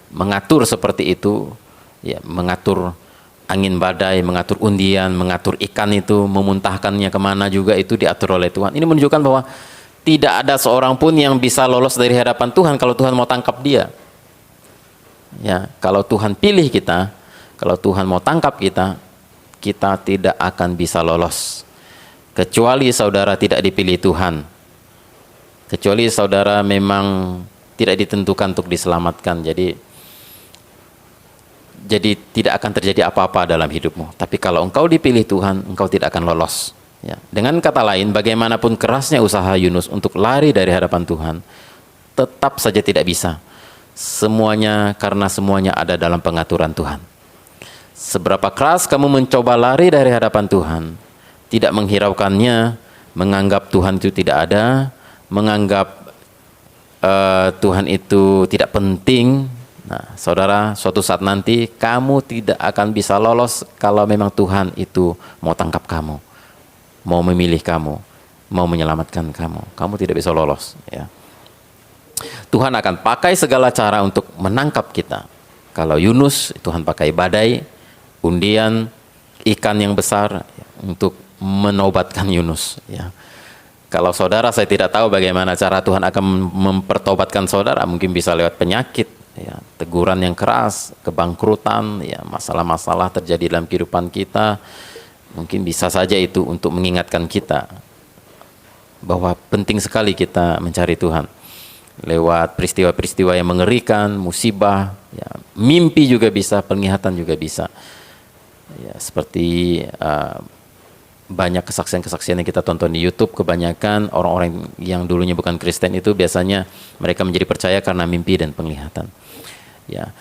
mengatur seperti itu, ya, mengatur angin badai, mengatur undian, mengatur ikan itu, memuntahkannya kemana juga, itu diatur oleh Tuhan. Ini menunjukkan bahwa tidak ada seorang pun yang bisa lolos dari hadapan Tuhan kalau Tuhan mau tangkap dia. Ya, kalau Tuhan pilih kita, kalau Tuhan mau tangkap kita, kita tidak akan bisa lolos. Kecuali saudara tidak dipilih Tuhan. Kecuali saudara memang tidak ditentukan untuk diselamatkan. Jadi tidak akan terjadi apa-apa dalam hidupmu. Tapi kalau engkau dipilih Tuhan, engkau tidak akan lolos. Ya. Dengan kata lain, bagaimanapun kerasnya usaha Yunus untuk lari dari hadapan Tuhan, tetap saja tidak bisa. Semuanya karena semuanya ada dalam pengaturan Tuhan. Seberapa keras kamu mencoba lari dari hadapan Tuhan, tidak menghiraukannya, menganggap Tuhan itu tidak ada, menganggap Tuhan itu tidak penting. Nah, saudara, suatu saat nanti kamu tidak akan bisa lolos kalau memang Tuhan itu mau tangkap kamu, mau memilih kamu, mau menyelamatkan kamu. Kamu tidak bisa lolos, ya. Tuhan akan pakai segala cara untuk menangkap kita. Kalau Yunus, Tuhan pakai badai, undian, ikan yang besar, ya, untuk menobatkan Yunus, ya. Kalau saudara, saya tidak tahu bagaimana cara Tuhan akan mempertobatkan saudara. Mungkin bisa lewat penyakit, ya, teguran yang keras, kebangkrutan, ya, masalah-masalah terjadi dalam kehidupan kita. Mungkin bisa saja itu untuk mengingatkan kita bahwa penting sekali kita mencari Tuhan. Lewat peristiwa-peristiwa yang mengerikan, musibah, ya, mimpi juga bisa, penglihatan juga bisa. Ya, seperti banyak kesaksian-kesaksian yang kita tonton di YouTube, kebanyakan orang-orang yang dulunya bukan Kristen itu biasanya mereka menjadi percaya karena mimpi dan penglihatan. Ya,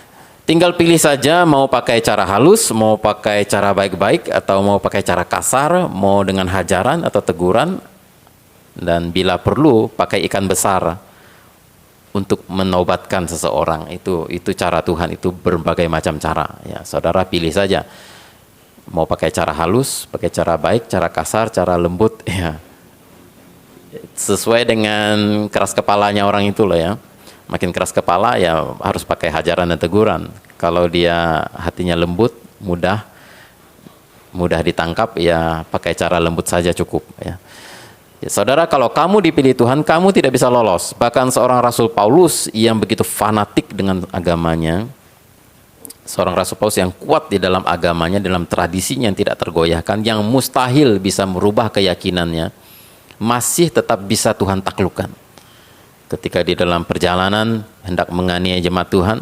tinggal pilih saja mau pakai cara halus, mau pakai cara baik-baik, atau mau pakai cara kasar, mau dengan hajaran atau teguran, dan bila perlu pakai ikan besar untuk menobatkan seseorang. Itu cara Tuhan, itu berbagai macam cara. Ya, saudara pilih saja. Mau pakai cara halus, pakai cara baik, cara kasar, cara lembut, ya. Sesuai dengan keras kepalanya orang itu loh, ya. Makin keras kepala, ya harus pakai hajaran dan teguran. Kalau dia hatinya lembut, mudah ditangkap, ya pakai cara lembut saja cukup, ya. Ya, saudara, kalau kamu dipilih Tuhan, kamu tidak bisa lolos. Bahkan seorang Rasul Paulus yang begitu fanatik dengan agamanya, seorang Rasul Paulus yang kuat di dalam agamanya, dalam tradisinya yang tidak tergoyahkan, yang mustahil bisa merubah keyakinannya, masih tetap bisa Tuhan taklukkan. Ketika di dalam perjalanan hendak menganiaya jemaat Tuhan,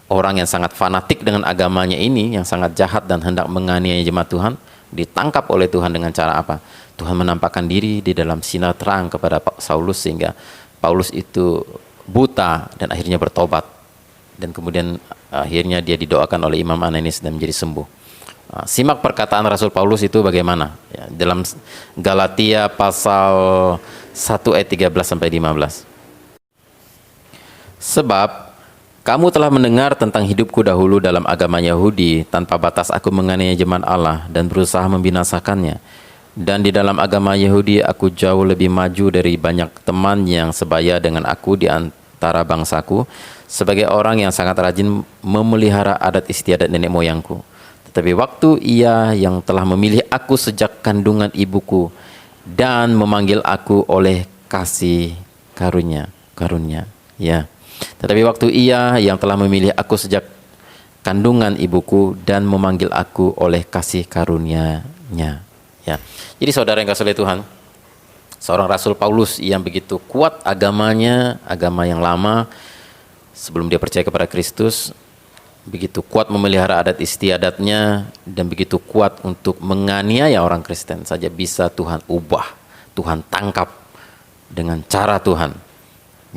orang yang sangat fanatik dengan agamanya ini, yang sangat jahat dan hendak menganiaya jemaat Tuhan, ditangkap oleh Tuhan dengan cara apa? Tuhan menampakkan diri di dalam sinar terang kepada Saulus, sehingga Paulus itu buta dan akhirnya bertobat. Dan kemudian akhirnya dia didoakan oleh Imam Ananias dan menjadi sembuh. Simak perkataan Rasul Paulus itu bagaimana ya, dalam Galatia pasal 1 ayat 13-15. Sebab kamu telah mendengar tentang hidupku dahulu dalam agama Yahudi, tanpa batas aku menganiaya jemaat Allah dan berusaha membinasakannya. Dan di dalam agama Yahudi aku jauh lebih maju dari banyak teman yang sebaya dengan aku di antara bangsaku, sebagai orang yang sangat rajin memelihara adat istiadat nenek moyangku. Tetapi waktu Ia yang telah memilih aku sejak kandungan ibuku dan memanggil aku oleh kasih karunia, ya. Tetapi waktu Ia yang telah memilih aku sejak kandungan ibuku dan memanggil aku oleh kasih karunia-Nya, ya. Jadi saudara yang kasih oleh Tuhan, seorang Rasul Paulus yang begitu kuat agamanya, agama yang lama, sebelum dia percaya kepada Kristus, begitu kuat memelihara adat istiadatnya, dan begitu kuat untuk menganiaya orang Kristen saja bisa Tuhan ubah, Tuhan tangkap dengan cara Tuhan.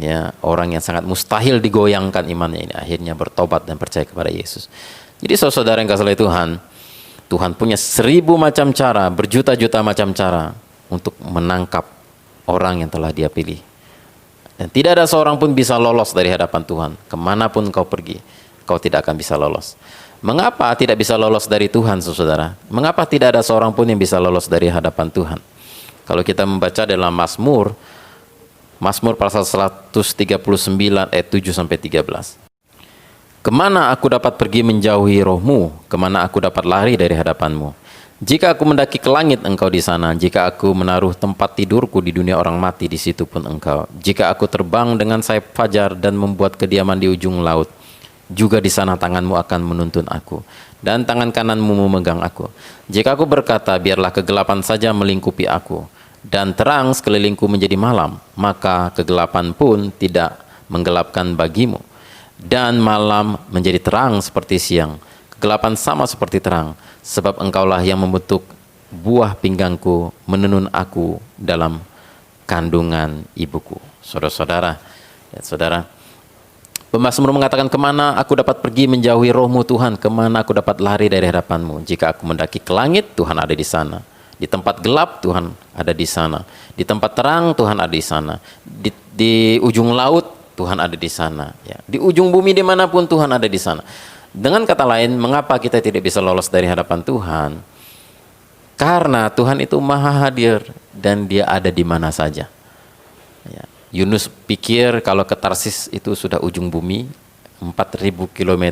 Ya, orang yang sangat mustahil digoyangkan imannya ini akhirnya bertobat dan percaya kepada Yesus. Jadi saudara yang kasih oleh Tuhan, Tuhan punya 1000 macam cara, berjuta-juta macam cara untuk menangkap orang yang telah Dia pilih. Dan tidak ada seorang pun bisa lolos dari hadapan Tuhan. Kemanapun kau pergi, kau tidak akan bisa lolos. Mengapa tidak bisa lolos dari Tuhan, saudara? Mengapa tidak ada seorang pun yang bisa lolos dari hadapan Tuhan? Kalau kita membaca dalam Mazmur pasal 139 ayat 7-13. Kemana aku dapat pergi menjauhi rohmu? Kemana aku dapat lari dari hadapanmu? Jika aku mendaki ke langit, engkau di sana. Jika aku menaruh tempat tidurku di dunia orang mati, di situ pun engkau. Jika aku terbang dengan sayap fajar dan membuat kediaman di ujung laut, juga di sana tanganmu akan menuntun aku, dan tangan kananmu memegang aku. Jika aku berkata, biarlah kegelapan saja melingkupi aku, dan terang sekelilingku menjadi malam, maka kegelapan pun tidak menggelapkan bagimu. Dan malam menjadi terang seperti siang, kegelapan sama seperti terang, sebab engkaulah yang membentuk buah pinggangku, menenun aku dalam kandungan ibuku. Saudara-saudara, ya saudara, pemazmur mengatakan, kemana aku dapat pergi menjauhi rohmu Tuhan, kemana aku dapat lari dari hadapanmu? Jika aku mendaki ke langit, Tuhan ada di sana. Di tempat gelap, Tuhan ada di sana. Di tempat terang, Tuhan ada di sana. Di ujung laut, Tuhan ada di sana. Ya. Di ujung bumi dimanapun, Tuhan ada di sana. Dengan kata lain, mengapa kita tidak bisa lolos dari hadapan Tuhan? Karena Tuhan itu maha hadir dan Dia ada di mana saja. Ya. Yunus pikir kalau ke Tarsis itu sudah ujung bumi, 4000 km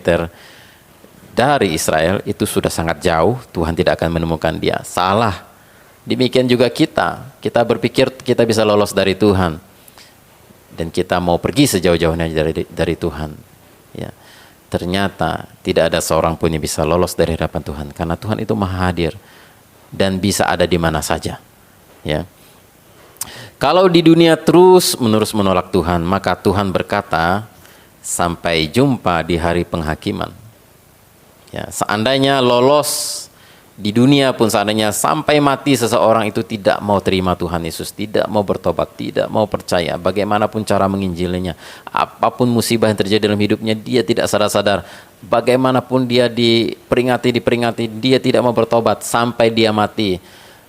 dari Israel, itu sudah sangat jauh, Tuhan tidak akan menemukan dia. Salah. Demikian juga kita berpikir kita bisa lolos dari Tuhan, dan kita mau pergi sejauh-jauhnya dari Tuhan. Ya. Ternyata tidak ada seorang pun yang bisa lolos dari hadapan Tuhan, karena Tuhan itu maha hadir dan bisa ada di mana saja. Ya. Kalau di dunia terus menerus menolak Tuhan, maka Tuhan berkata, sampai jumpa di hari penghakiman. Ya, seandainya lolos di dunia pun, seandainya sampai mati seseorang itu tidak mau terima Tuhan Yesus, tidak mau bertobat, tidak mau percaya, bagaimanapun cara menginjilinya, apapun musibah yang terjadi dalam hidupnya, dia tidak sadar-sadar, bagaimanapun dia diperingati, dia tidak mau bertobat sampai dia mati,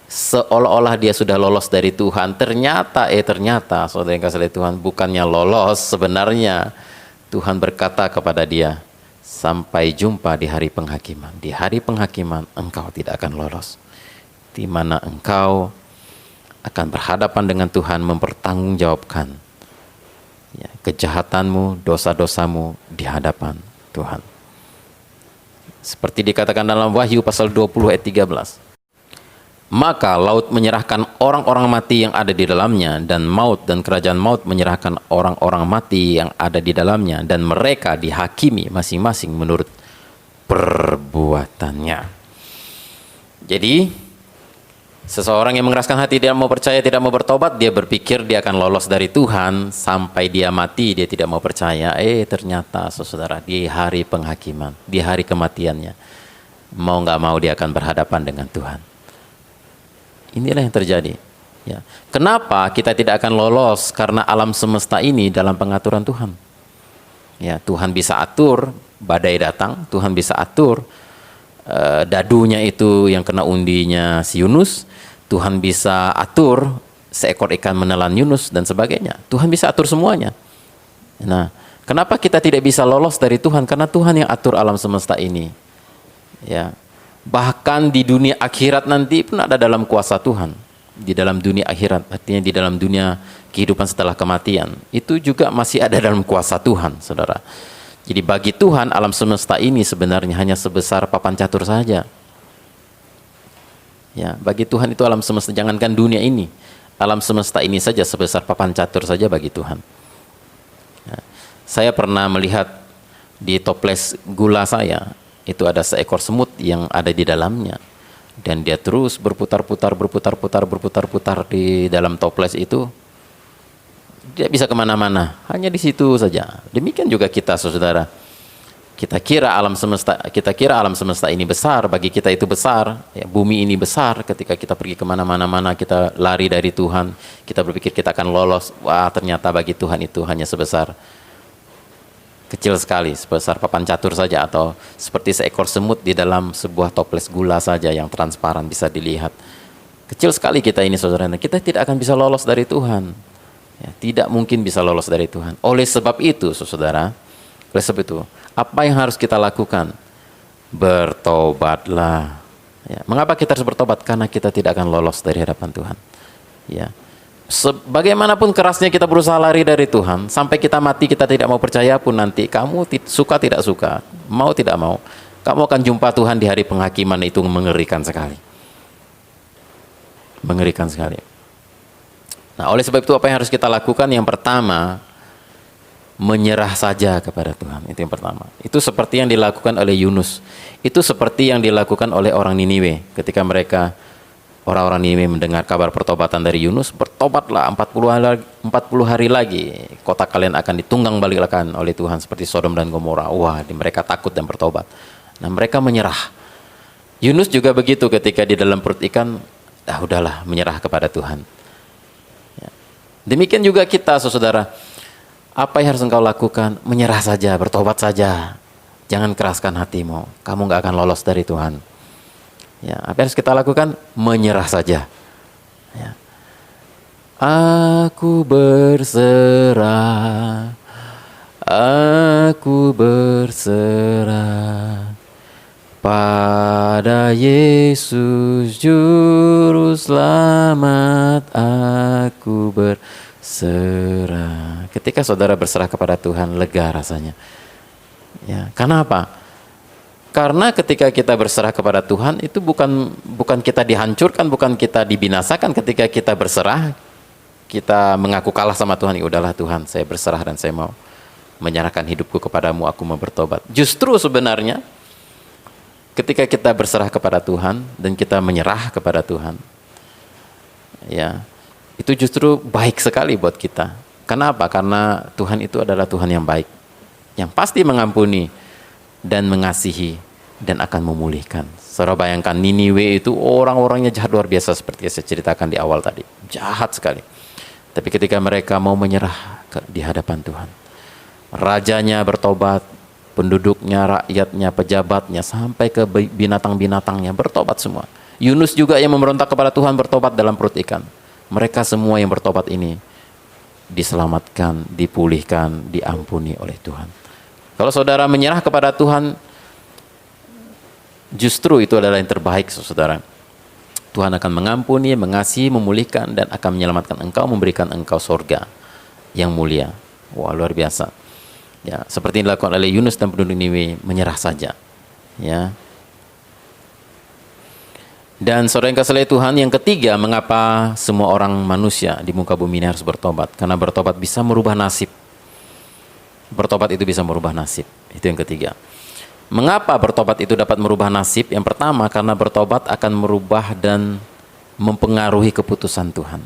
seolah-olah dia sudah lolos dari Tuhan. Ternyata saudara yang kasih Tuhan, bukannya lolos, sebenarnya Tuhan berkata kepada dia, sampai jumpa di hari penghakiman. Di hari penghakiman engkau tidak akan lolos, di mana engkau akan berhadapan dengan Tuhan, mempertanggungjawabkan ya, kejahatanmu, dosa-dosamu di hadapan Tuhan. Seperti dikatakan dalam Wahyu pasal 20 ayat 13. Maka laut menyerahkan orang-orang mati yang ada di dalamnya, dan maut dan kerajaan maut menyerahkan orang-orang mati yang ada di dalamnya, dan mereka dihakimi masing-masing menurut perbuatannya. Jadi seseorang yang mengeraskan hati, tidak mau percaya, tidak mau bertobat, dia berpikir dia akan lolos dari Tuhan sampai dia mati, dia tidak mau percaya. Ternyata saudara, di hari penghakiman, di hari kematiannya, mau nggak mau dia akan berhadapan dengan Tuhan. Inilah yang terjadi. Ya. Kenapa kita tidak akan lolos? Karena alam semesta ini dalam pengaturan Tuhan. Ya, Tuhan bisa atur badai datang, Tuhan bisa atur dadunya itu yang kena undinya si Yunus, Tuhan bisa atur seekor ikan menelan Yunus dan sebagainya. Tuhan bisa atur semuanya. Nah, kenapa kita tidak bisa lolos dari Tuhan? Karena Tuhan yang atur alam semesta ini. Ya. Bahkan di dunia akhirat nanti pun ada dalam kuasa Tuhan. Di dalam dunia akhirat, artinya di dalam dunia kehidupan setelah kematian, itu juga masih ada dalam kuasa Tuhan, saudara. Jadi bagi Tuhan alam semesta ini sebenarnya hanya sebesar papan catur saja. Ya, bagi Tuhan itu alam semesta, jangankan dunia ini, alam semesta ini saja sebesar papan catur saja bagi Tuhan. Ya. Saya pernah melihat di toples gula saya, itu ada seekor semut yang ada di dalamnya. Dan dia terus berputar-putar di dalam toples itu. Dia bisa kemana-mana, hanya di situ saja. Demikian juga kita, saudara. Kita kira alam semesta ini besar, bagi kita itu besar. Ya, bumi ini besar. Ketika kita pergi kemana-mana, kita lari dari Tuhan. Kita berpikir kita akan lolos. Wah, ternyata bagi Tuhan itu hanya sebesar kecil sekali, sebesar papan catur saja, atau seperti seekor semut di dalam sebuah toples gula saja yang transparan bisa dilihat. Kecil sekali kita ini, saudara. Kita tidak akan bisa lolos dari Tuhan. Ya, tidak mungkin bisa lolos dari Tuhan. Oleh sebab itu, saudara, apa yang harus kita lakukan? Bertobatlah. Ya, mengapa kita harus bertobat? Karena kita tidak akan lolos dari hadapan Tuhan. Ya. Bagaimanapun kerasnya kita berusaha lari dari Tuhan, sampai kita mati kita tidak mau percaya pun nanti, kamu suka tidak suka, mau tidak mau, kamu akan jumpa Tuhan di hari penghakiman. Itu mengerikan sekali. Mengerikan sekali. Nah, oleh sebab itu apa yang harus kita lakukan? Yang pertama, menyerah saja kepada Tuhan. Itu yang pertama. Itu seperti yang dilakukan oleh Yunus. Itu seperti yang dilakukan oleh orang Niniwe ketika orang-orang Niniwe mendengar kabar pertobatan dari Yunus. Bertobatlah 40 hari lagi, kota kalian akan ditunggang balikkan oleh Tuhan seperti Sodom dan Gomora. Wah, mereka takut dan bertobat. Nah, mereka menyerah. Yunus juga begitu, ketika di dalam perut ikan, udahlah, menyerah kepada Tuhan. Ya. Demikian juga kita, saudara. Apa yang harus engkau lakukan? Menyerah saja, bertobat saja. Jangan keraskan hatimu. Kamu nggak akan lolos dari Tuhan. Ya, apa yang harus kita lakukan? Menyerah saja. Ya. Aku berserah, pada Yesus Juru Selamat. Aku berserah. Ketika saudara berserah kepada Tuhan, lega rasanya. Ya, karena apa? Karena ketika kita berserah kepada Tuhan, itu bukan kita dihancurkan, bukan kita dibinasakan. Ketika kita berserah, kita mengaku kalah sama Tuhan. Ya udahlah Tuhan, saya berserah dan saya mau menyerahkan hidupku kepadamu, aku mau bertobat. Justru sebenarnya ketika kita berserah kepada Tuhan dan kita menyerah kepada Tuhan, ya, itu justru baik sekali buat kita. Kenapa? Karena Tuhan itu adalah Tuhan yang baik, yang pasti mengampuni dan mengasihi dan akan memulihkan. Saudara bayangkan, Niniwe itu orang-orangnya jahat luar biasa seperti yang saya ceritakan di awal tadi. Jahat sekali. Tapi ketika mereka mau menyerah di hadapan Tuhan, rajanya bertobat, penduduknya, rakyatnya, pejabatnya, sampai ke binatang-binatangnya bertobat semua. Yunus juga yang memberontak kepada Tuhan bertobat dalam perut ikan. Mereka semua yang bertobat ini diselamatkan, dipulihkan, diampuni oleh Tuhan. Kalau saudara menyerah kepada Tuhan, justru itu adalah yang terbaik, saudara. Tuhan akan mengampuni, mengasihi, memulihkan, dan akan menyelamatkan engkau, memberikan engkau surga yang mulia. Wah, luar biasa. Ya, seperti yang dilakukan oleh Yunus dan penduduk Niniwe, menyerah saja. Ya. Dan saudara yang kasih Tuhan, yang ketiga, mengapa semua orang manusia di muka bumi ini harus bertobat? Karena bertobat bisa merubah nasib. Bertobat itu bisa merubah nasib. Itu yang ketiga. Mengapa bertobat itu dapat merubah nasib? Yang pertama, karena bertobat akan merubah dan mempengaruhi keputusan Tuhan.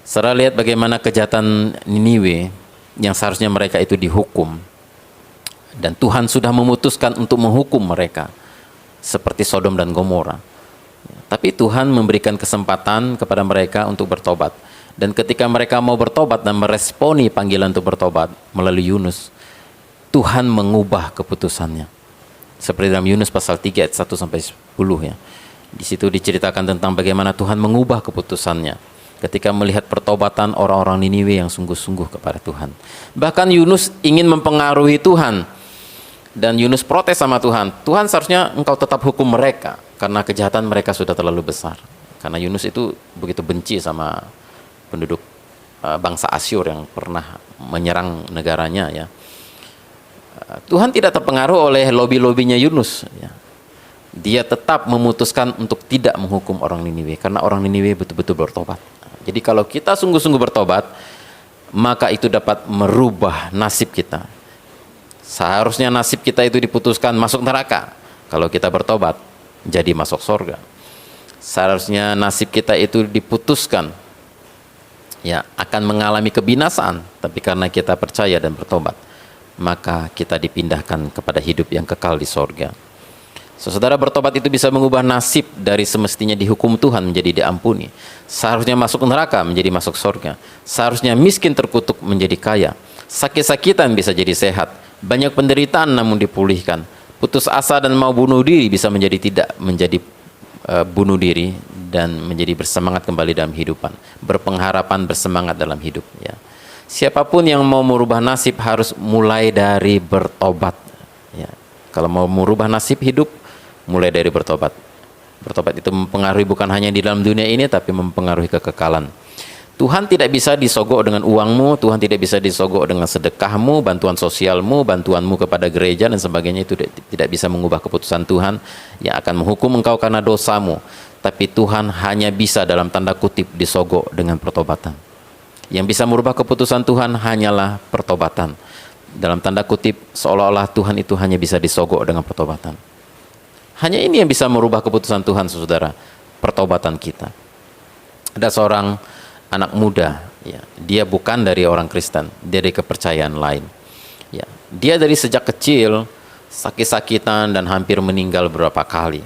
Saudara lihat bagaimana kejahatan Niniwe yang seharusnya mereka itu dihukum. Dan Tuhan sudah memutuskan untuk menghukum mereka. Seperti Sodom dan Gomora. Tapi Tuhan memberikan kesempatan kepada mereka untuk bertobat. Dan ketika mereka mau bertobat dan meresponi panggilan untuk bertobat melalui Yunus, Tuhan mengubah keputusannya. Seperti dalam Yunus pasal 3 ayat 1 sampai 10 ya. Di situ diceritakan tentang bagaimana Tuhan mengubah keputusannya ketika melihat pertobatan orang-orang Niniwe yang sungguh-sungguh kepada Tuhan. Bahkan Yunus ingin mempengaruhi Tuhan. Dan Yunus protes sama Tuhan. Tuhan, seharusnya engkau tetap hukum mereka karena kejahatan mereka sudah terlalu besar. Karena Yunus itu begitu benci sama penduduk bangsa Asyur yang pernah menyerang negaranya ya. Tuhan tidak terpengaruh oleh lobby-lobbynya Yunus ya. Dia tetap memutuskan untuk tidak menghukum orang Niniwe karena orang Niniwe betul-betul bertobat. Jadi kalau kita sungguh-sungguh bertobat, maka itu dapat merubah nasib kita. Seharusnya nasib kita itu diputuskan masuk neraka. Kalau kita bertobat, jadi masuk surga. Seharusnya nasib kita itu diputuskan ya akan mengalami kebinasaan, tapi karena kita percaya dan bertobat, maka kita dipindahkan kepada hidup yang kekal di surga. Saudara, bertobat itu bisa mengubah nasib dari semestinya dihukum Tuhan menjadi diampuni. Seharusnya masuk neraka menjadi masuk surga. Seharusnya miskin terkutuk menjadi kaya. Sakit-sakitan bisa jadi sehat. Banyak penderitaan namun dipulihkan. Putus asa dan mau bunuh diri bisa menjadi tidak menjadi bunuh diri dan menjadi bersemangat kembali dalam kehidupan. Berpengharapan, bersemangat dalam hidup ya. Siapapun yang mau merubah nasib harus mulai dari bertobat ya. Kalau mau merubah nasib hidup, mulai dari bertobat. Bertobat itu mempengaruhi bukan hanya di dalam dunia ini, tapi mempengaruhi kekekalan. Tuhan tidak bisa disogok dengan uangmu, Tuhan tidak bisa disogok dengan sedekahmu, bantuan sosialmu, bantuanmu kepada gereja dan sebagainya. Itu tidak bisa mengubah keputusan Tuhan yang akan menghukum engkau karena dosamu. Tapi Tuhan hanya bisa dalam tanda kutip disogok dengan pertobatan. Yang bisa merubah keputusan Tuhan hanyalah pertobatan. Dalam tanda kutip seolah-olah Tuhan itu hanya bisa disogok dengan pertobatan. Hanya ini yang bisa merubah keputusan Tuhan, saudara, pertobatan kita. Ada seorang anak muda, ya, dia bukan dari orang Kristen, dia dari kepercayaan lain. Ya, dia dari sejak kecil sakit-sakitan dan hampir meninggal beberapa kali.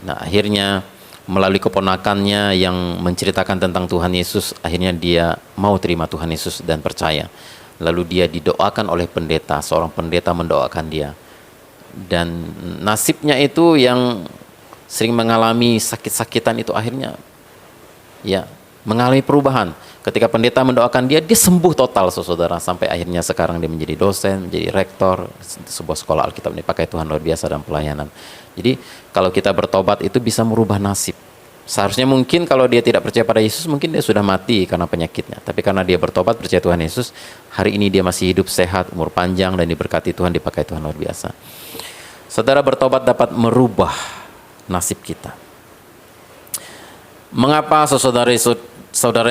Nah, akhirnya melalui keponakannya yang menceritakan tentang Tuhan Yesus, akhirnya dia mau terima Tuhan Yesus dan percaya. Lalu dia didoakan oleh pendeta, seorang pendeta mendoakan dia. Dan nasibnya itu yang sering mengalami sakit-sakitan itu akhirnya ya mengalami perubahan. Ketika pendeta mendoakan dia sembuh total, saudara, sampai akhirnya sekarang dia menjadi dosen, menjadi rektor sebuah sekolah Alkitab. Ini pakai Tuhan luar biasa dalam pelayanan. Jadi kalau kita bertobat itu bisa merubah nasib. Seharusnya mungkin kalau dia tidak percaya pada Yesus, mungkin dia sudah mati karena penyakitnya. Tapi karena dia bertobat, percaya Tuhan Yesus, hari ini dia masih hidup sehat, umur panjang, dan diberkati Tuhan, dipakai Tuhan luar biasa. Saudara, bertobat dapat merubah nasib kita. Mengapa saudara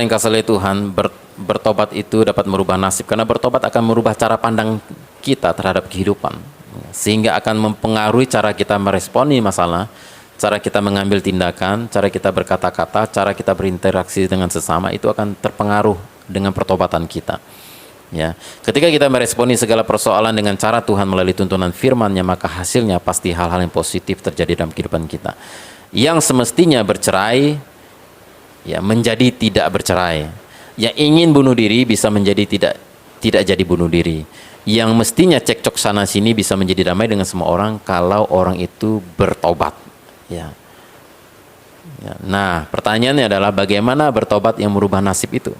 yang kasih Tuhan, bertobat itu dapat merubah nasib? Karena bertobat akan merubah cara pandang kita terhadap kehidupan. Sehingga akan mempengaruhi cara kita meresponi masalah, cara kita mengambil tindakan, cara kita berkata-kata, cara kita berinteraksi dengan sesama, itu akan terpengaruh dengan pertobatan kita. Ya, ketika kita meresponi segala persoalan dengan cara Tuhan melalui tuntunan firman-Nya, maka hasilnya pasti hal-hal yang positif terjadi dalam kehidupan kita. Yang semestinya bercerai, ya menjadi tidak bercerai. Yang ingin bunuh diri bisa menjadi tidak jadi bunuh diri. Yang mestinya cekcok sana sini bisa menjadi damai dengan semua orang kalau orang itu bertobat. Ya. Nah, pertanyaannya adalah bagaimana bertobat yang merubah nasib itu?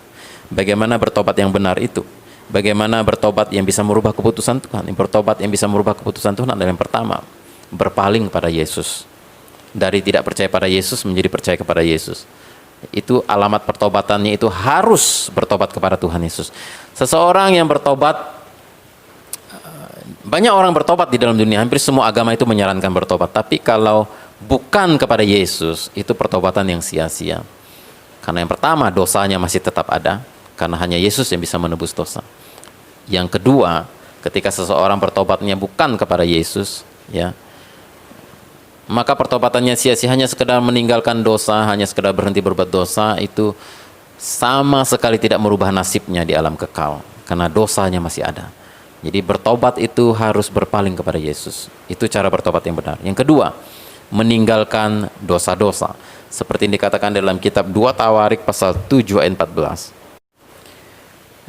Bagaimana bertobat yang benar itu? Bagaimana bertobat yang bisa merubah keputusan Tuhan? Bertobat yang bisa merubah keputusan Tuhan adalah yang pertama, berpaling pada Yesus. Dari tidak percaya pada Yesus menjadi percaya kepada Yesus. Itu alamat pertobatannya, itu harus bertobat kepada Tuhan Yesus. Seseorang yang bertobat, banyak orang bertobat di dalam dunia, hampir semua agama itu menyarankan bertobat. Tapi kalau bukan kepada Yesus, itu pertobatan yang sia-sia. Karena yang pertama, dosanya masih tetap ada, karena hanya Yesus yang bisa menebus dosa. Yang kedua, Ketika seseorang bertobatnya bukan kepada Yesus, ya, maka pertobatannya sia-sia, hanya sekedar meninggalkan dosa, hanya sekedar berhenti berbuat dosa, itu sama sekali tidak merubah nasibnya di alam kekal, karena dosanya masih ada. Jadi bertobat itu harus berpaling kepada Yesus. Itu cara bertobat yang benar. Yang kedua, meninggalkan dosa-dosa. Seperti yang dikatakan dalam kitab 2 Tawarik pasal 7 ayat 14.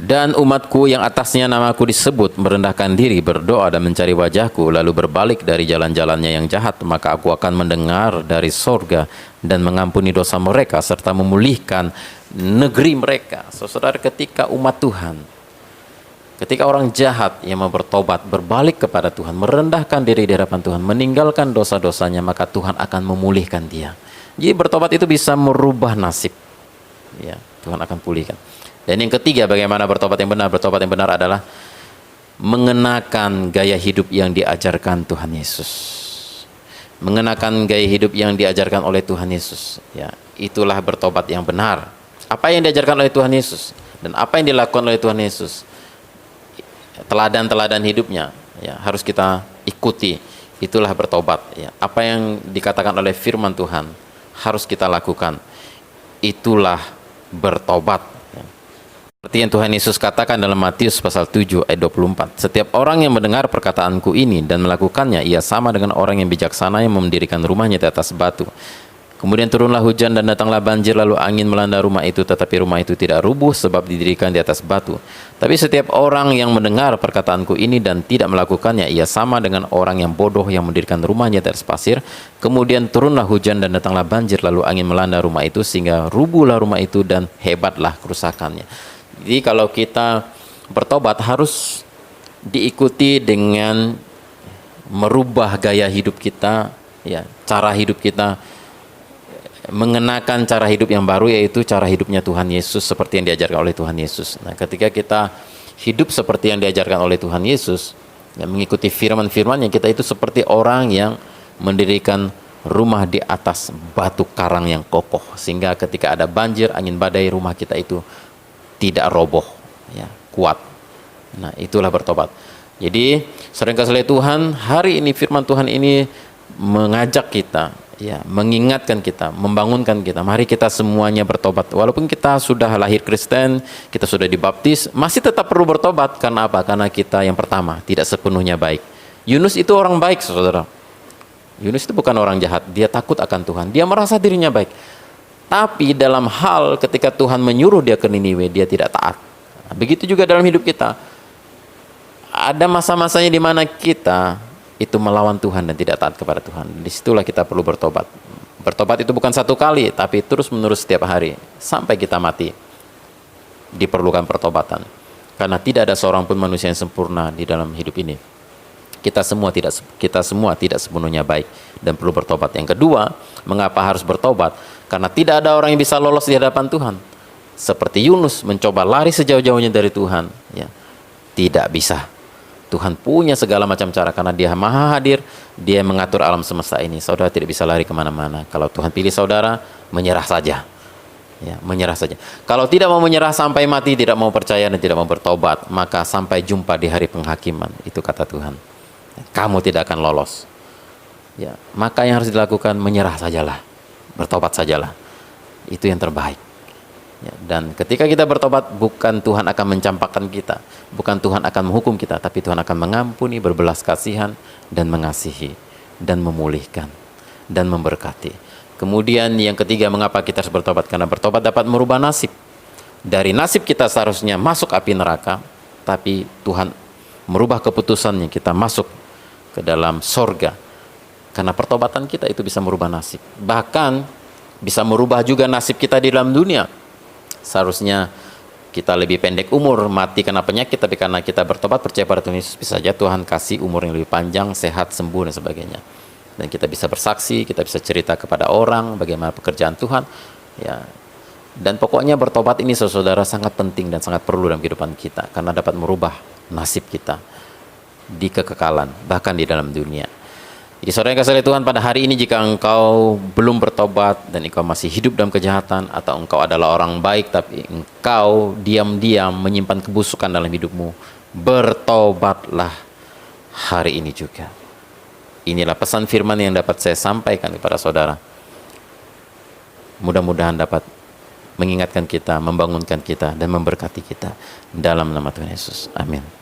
Dan umatku yang atasnya namaku disebut merendahkan diri, berdoa dan mencari wajahku, lalu berbalik dari jalan-jalannya yang jahat, maka aku akan mendengar dari sorga dan mengampuni dosa mereka serta memulihkan negeri mereka. Saudara, ketika umat Tuhan, ketika orang jahat yang mau bertobat, berbalik kepada Tuhan, merendahkan diri di hadapan Tuhan, meninggalkan dosa-dosanya, maka Tuhan akan memulihkan dia. Jadi bertobat itu bisa merubah nasib, ya, Tuhan akan pulihkan. Dan yang ketiga, bagaimana bertobat yang benar? Bertobat yang benar adalah mengenakan gaya hidup yang diajarkan Tuhan Yesus. Mengenakan gaya hidup yang diajarkan oleh Tuhan Yesus, ya, itulah bertobat yang benar. Apa yang diajarkan oleh Tuhan Yesus dan apa yang dilakukan oleh Tuhan Yesus, teladan-teladan hidupnya, ya, harus kita ikuti. Itulah bertobat, ya. Apa yang dikatakan oleh firman Tuhan harus kita lakukan. Itulah bertobat. Seperti yang Tuhan Yesus katakan dalam Matius pasal 7 ayat 24. Setiap orang yang mendengar perkataanku ini dan melakukannya, ia sama dengan orang yang bijaksana yang mendirikan rumahnya di atas batu. Kemudian turunlah hujan dan datanglah banjir, lalu angin melanda rumah itu, tetapi rumah itu tidak rubuh sebab didirikan di atas batu. Tapi setiap orang yang mendengar perkataanku ini dan tidak melakukannya, ia sama dengan orang yang bodoh yang mendirikan rumahnya di atas pasir. Kemudian turunlah hujan dan datanglah banjir, lalu angin melanda rumah itu, sehingga rubuhlah rumah itu dan hebatlah kerusakannya. Jadi kalau kita bertobat harus diikuti dengan merubah gaya hidup kita, ya, cara hidup kita, mengenakan cara hidup yang baru, yaitu cara hidupnya Tuhan Yesus seperti yang diajarkan oleh Tuhan Yesus. Nah, ketika kita hidup seperti yang diajarkan oleh Tuhan Yesus, ya, mengikuti firman-firman-Nya, kita itu seperti orang yang mendirikan rumah di atas batu karang yang kokoh, sehingga ketika ada banjir, angin badai, rumah kita itu tidak roboh, ya, kuat. Nah, itulah bertobat. Jadi, sering kasih Tuhan, hari ini firman Tuhan ini mengajak kita, ya, mengingatkan kita, membangunkan kita. Mari kita semuanya bertobat. Walaupun kita sudah lahir Kristen, kita sudah dibaptis, masih tetap perlu bertobat. Karena apa? Karena kita yang pertama tidak sepenuhnya baik. Yunus itu orang baik, saudara. Yunus itu bukan orang jahat. Dia takut akan Tuhan. Dia merasa dirinya baik. Tapi dalam hal ketika Tuhan menyuruh dia ke Niniwe, dia tidak taat. Nah, begitu juga dalam hidup kita. Ada masa-masanya di mana kita itu melawan Tuhan dan tidak taat kepada Tuhan. Disitulah kita perlu bertobat. Bertobat itu bukan satu kali, tapi terus-menerus setiap hari sampai kita mati. Diperlukan pertobatan. Karena tidak ada seorang pun manusia yang sempurna di dalam hidup ini. Kita semua tidak sepenuhnya baik dan perlu bertobat. Yang kedua, mengapa harus bertobat? Karena tidak ada orang yang bisa lolos di hadapan Tuhan. Seperti Yunus mencoba lari sejauh-jauhnya dari Tuhan, ya, tidak bisa. Tuhan punya segala macam cara karena Dia Maha Hadir. Dia mengatur alam semesta ini. Saudara tidak bisa lari kemana-mana. Kalau Tuhan pilih saudara, menyerah saja, ya, menyerah saja. Kalau tidak mau menyerah sampai mati, tidak mau percaya dan tidak mau bertobat, maka sampai jumpa di hari penghakiman. Itu kata Tuhan, kamu tidak akan lolos, ya. Maka yang harus dilakukan, menyerah sajalah, bertobat sajalah. Itu yang terbaik, ya. Dan ketika kita bertobat, bukan Tuhan akan mencampakkan kita, bukan Tuhan akan menghukum kita, tapi Tuhan akan mengampuni, berbelas kasihan, dan mengasihi, dan memulihkan, dan memberkati. Kemudian yang ketiga, mengapa kita harus bertobat? Karena bertobat dapat merubah nasib. Dari nasib kita seharusnya masuk api neraka, tapi Tuhan merubah keputusannya, kita masuk ke dalam sorga. Karena pertobatan kita itu bisa merubah nasib. Bahkan bisa merubah juga nasib kita di dalam dunia. Seharusnya kita lebih pendek umur, mati karena penyakit, tapi karena kita bertobat, percaya pada Tuhan Yesus, bisa saja Tuhan kasih umur yang lebih panjang, sehat, sembuh, dan sebagainya. Dan kita bisa bersaksi, kita bisa cerita kepada orang bagaimana pekerjaan Tuhan, ya. Dan pokoknya bertobat ini, saudara, sangat penting dan sangat perlu dalam kehidupan kita, karena dapat merubah nasib kita di kekekalan, bahkan di dalam dunia. Jadi saudara yang kasih Tuhan, pada hari ini jika engkau belum bertobat dan engkau masih hidup dalam kejahatan, atau engkau adalah orang baik tapi engkau diam-diam menyimpan kebusukan dalam hidupmu, bertobatlah hari ini juga. Inilah pesan firman yang dapat saya sampaikan kepada saudara. Mudah-mudahan dapat mengingatkan kita, membangunkan kita, dan memberkati kita dalam nama Tuhan Yesus. Amin.